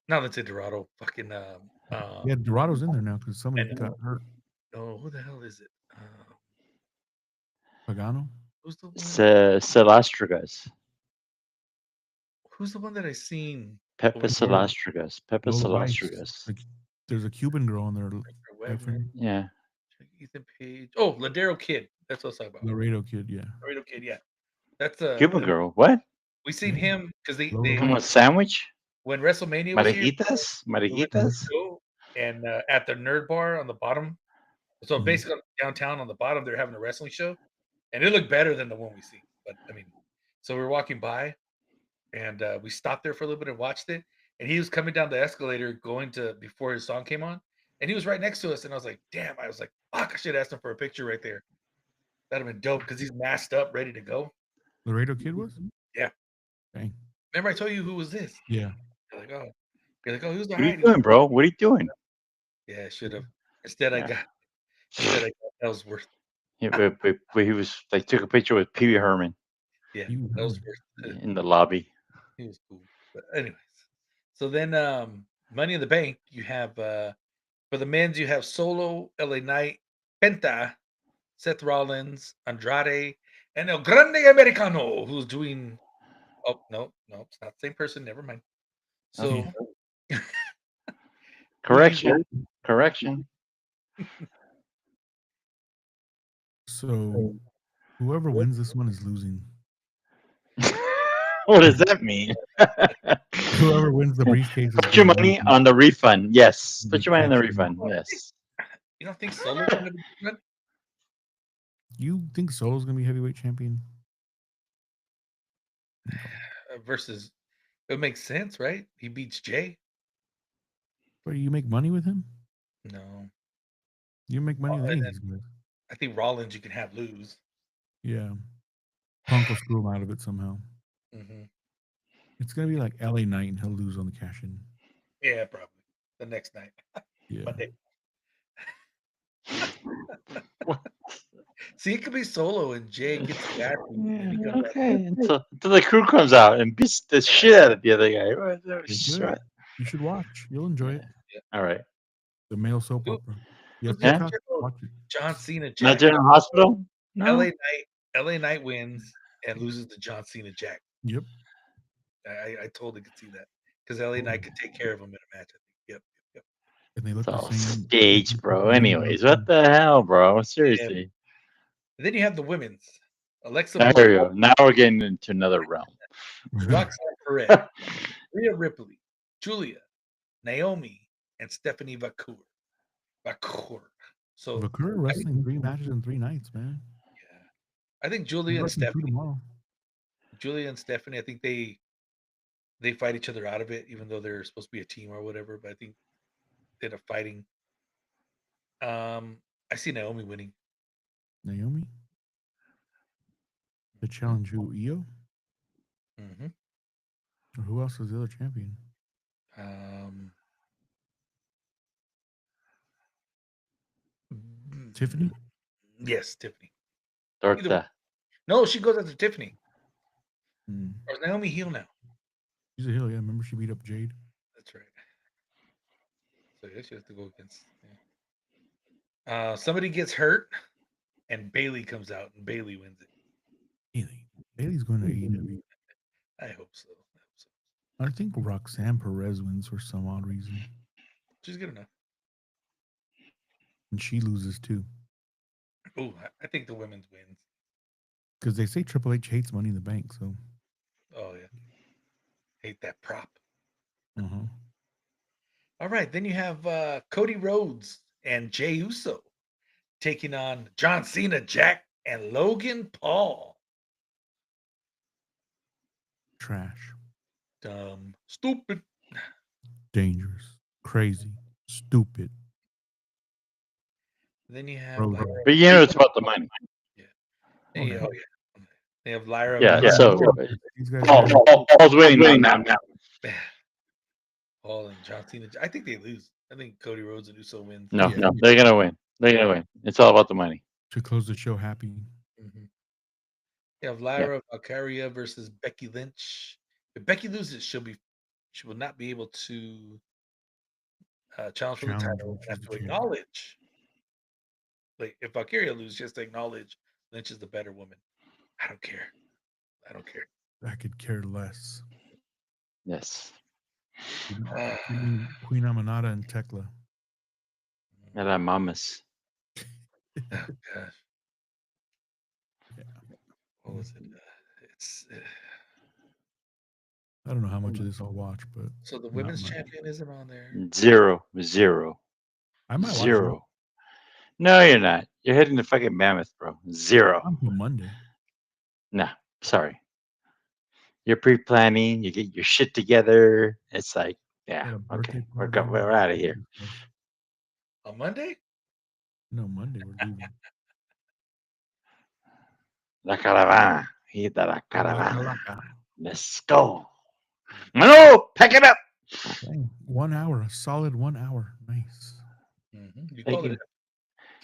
Not Lindsay Dorado. Fucking Yeah, Dorado's in there now because somebody and- got hurt. oh, who the hell is it? Pagano. Who's the one? Salastragas. Who's the one that I seen? Pepe Over there. Salastragas. Pepe Lola Weiss. Salastragas. Like, there's a Cuban girl on there. Webner, Yeah. Ethan Page. Oh, Ladero Kid. That's what I was talking about. Laredo kid. Yeah. Laredo Kid. Yeah, that's Cuban girl. What? We seen him because they Come on, sandwich? when WrestleMania was here, Marijitas? we went to the Marijitas? show, and at the Nerd Bar on the bottom. So Mhm. basically downtown on the bottom, they're having a wrestling show, and it looked better than the one we see. But I mean, so we were walking by, and we stopped there for a little bit and watched it. And he was coming down the escalator going to before his song came on, and he was right next to us. And I was like, "Damn!" I was like, "Fuck! I should have asked him for a picture right there. That'd have been dope because he's masked up, ready to go." Laredo kid was? Yeah. Dang. Remember, I told you who was this? Yeah. You're like, oh, who's the What are you hiding? doing, bro? What are you doing? Yeah, I should have. Instead, I Yeah. got Ellsworth. Yeah, but he was like took a picture with Pee Wee Herman Yeah, You Ellsworth. in the lobby. He was cool. But anyways, so then Money in the Bank, you have for the men's, you have Solo, LA Knight, Penta, Seth Rollins, Andrade, and El Grande Americano, who's doing oh no, it's not the same person, never mind. So Correction. Correction. So whoever wins this one is losing. What does that mean? Whoever wins the briefcase is Put your gonna money lose. on the refund. Yes. The Put your money on the catch. refund. Yes. you don't think Solo's gonna be good? You think Solo's gonna be heavyweight champion? Versus it makes sense, right? He beats Jay. But you make money with him? No. You make money with Oh, any and of these guys. I think Rollins you can have lose. Yeah. Punk will screw him out of it somehow. Mm-hmm. It's gonna be like LA Knight and he'll lose on the cash in. Yeah, probably. The next night. Yeah. Monday. See, it could be Solo and Jay gets that. and he comes back. Okay. Until the crew comes out and beats the shit out of the other guy. They should. You should watch. You'll enjoy it. All right. The male soap Who- opera. You have who's Yeah. Peacock? Watch it. John Cena, Not Jack. General Hospital? No. LA Knight wins and loses to John Cena, Jack. Yep. I totally could see that because LA Knight could take care of him in a match. I think. Yep. And they look It's the all same. staged, bro. Anyways, what the hell, bro? Seriously. And then you have the women's. Alexa There Bliss, we go. Now we're getting into another realm. Roxanne Perez, Rhea Ripley, Julia, Naomi, and Stephanie Vacour. So Vakur wrestling 3 matches in 3 nights, man. yeah, I think He's Julia and wrestling 2 Stephanie. tomorrow. Julia and Stephanie, I think they fight each other out of it, even though they're supposed to be a team or whatever. But I think they end up fighting. I see Naomi winning. Naomi. The challenge who? Io? Mm-hmm. Or who else is the other champion? Tiffany? Yes, Tiffany. Torta. No, she goes after Tiffany. Hmm. Or is Naomi heel now? She's a heel, yeah. Remember she beat up Jade? That's right. So yeah, she has to go against. Yeah. Somebody gets hurt, and Bailey comes out, and Bailey wins it. Bailey's going to AEW. I hope so. I think Roxanne Perez wins for some odd reason, She's good enough. and she loses too, Oh, I think the women's wins. because they say Triple H hates Money in the Bank. So, Oh yeah, hate that prop. uh-huh. All right, then you have Cody Rhodes and Jey Uso taking on John Cena, Jack, and Logan Paul. Trash, Dumb, stupid. dangerous, crazy, stupid. Then you have Rhodes. Lyra. But you know it's about the money. Hey, Okay. oh yeah. They have Lyra. Yeah. Valkyrie, So These guys Paul's winning now. Paul and John Cena. I think they lose. I think Cody Rhodes and Uso wins. No, Yeah. they're gonna win. They're gonna win. It's all about the money. to close the show happy. Mm-hmm. You have Lyra Valkyria versus Becky Lynch. If Becky loses, she will not be able to challenge for the Challenge, title. which Have is to the champ. acknowledge. Like if Valkyria loses, she has to acknowledge Lynch is the better woman. I don't care. I could care less. Yes. Give me Queen Amanada and Tekla. Era mamas. Oh gosh. Yeah. What was it? It's I don't know how much of this I'll watch, but so the not women's much. champion isn't on there. Zero. I might watch it Zero. No, you're not. You're heading to fucking Mammoth, bro. Zero. until Monday. Nah, sorry. You're pre-planning. You get your shit together. It's like, yeah, Got a okay, birthday party. we're out of here. On Monday? No, Monday we're leaving. La caravana. Hita la caravana. Laka. Let's go. No, pack it up. Dang, 1 hour, a solid 1 hour. Nice. Mm-hmm. You Thank called you. it.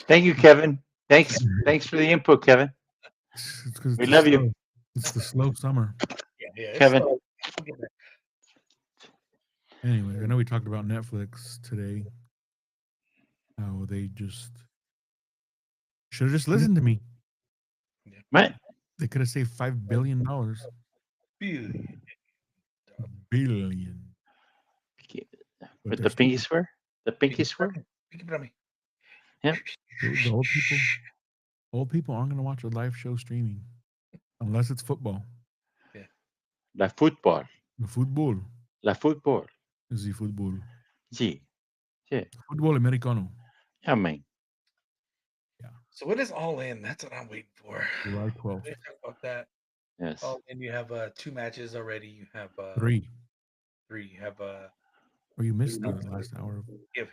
Thank you, Kevin. Thanks for the input, Kevin. It's 'cause We it's love you. slow. It's the slow summer. Yeah, it's Kevin. slow. We'll get there. Anyway, I know we talked about Netflix today. How they just should have just listened to me. Right? They could have saved $5 billion. Billion. Billion. But With they're the pinky swear? The pinky swear? Pinky Brummy. Yeah. The old people aren't going to watch a live show streaming unless it's football. La football. The football La football. is the football. Sí. Sí. Football americano. Yeah, man. So when is All In? That's what I'm waiting for. July 12th. We talk about that. Yes. All In, you have 2 matches already. You have 3. three. You have Or you missed the last hour. of- you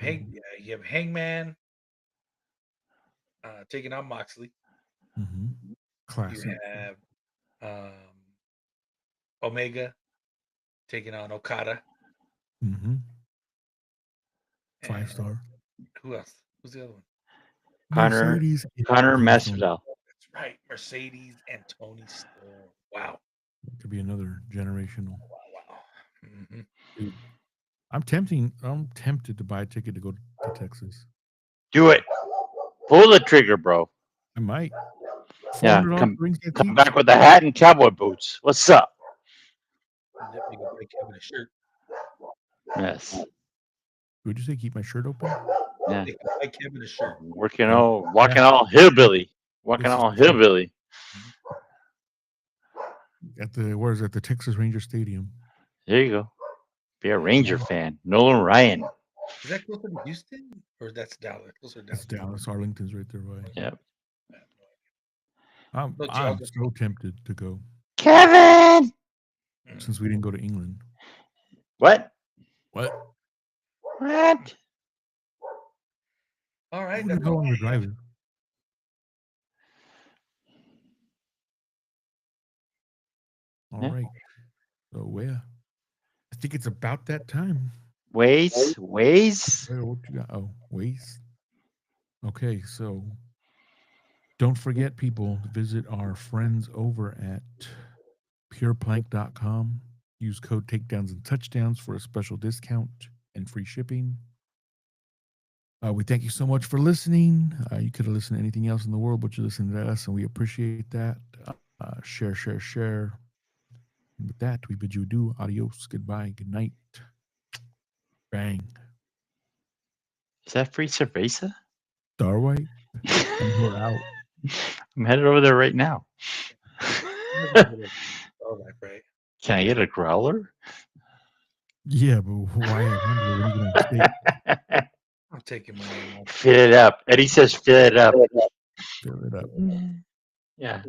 have Hangman taking on Moxley. Mhm. Classic. You have Omega taking on Okada. Mm-hmm. and 5-star. Who else? Who's the other one? Connor Mercedes Masvidal. That's right, Mercedes and Tony Storm. Wow. Could be another generational. Wow. Mm-hmm. Dude, I'm tempted to buy a ticket to go to Texas. Do it. Pull the trigger, bro. I might. Yeah, $400 come ringside Come seats? back with a hat and cowboy boots. What's up? Definitely gonna break Kevin a shirt. Yes. Would you say keep my shirt open? Yeah. They can buy Kevin a shirt. Walking all hillbilly. Walking This is all true. hillbilly. At the Texas Ranger Stadium. There you go. Be a Ranger fan. Nolan Ryan. Is that closer to Houston or that's Dallas? Closer to It's Dallas. Dallas. Arlington's right there. Right. Yep. I'm No, Georgia. so tempted to go Kevin. since we didn't go to England. What? What? What? All right. Who That's the hell all on I the have. driver? All Yeah. right. So where? I think it's about that time. Ways. Wait, what you got? Oh, waste. Okay, so don't forget, people, to visit our friends over at pureplank.com. Use code takedowns and touchdowns for a special discount and free shipping. We thank you so much for listening. You could have listened to anything else in the world, but you listened to us, and we appreciate that. Share, share, share. And with that, we bid you adieu. Adios. Goodbye. Good night. Bang. Is that free cerveza? Starwhite. And we're out. I'm headed over there right now. Oh, my right. Can I get a growler? Yeah, but why? When you get on stage, I'm taking my name off. Fill it up. Eddie says fill it up. fill it up. Yeah.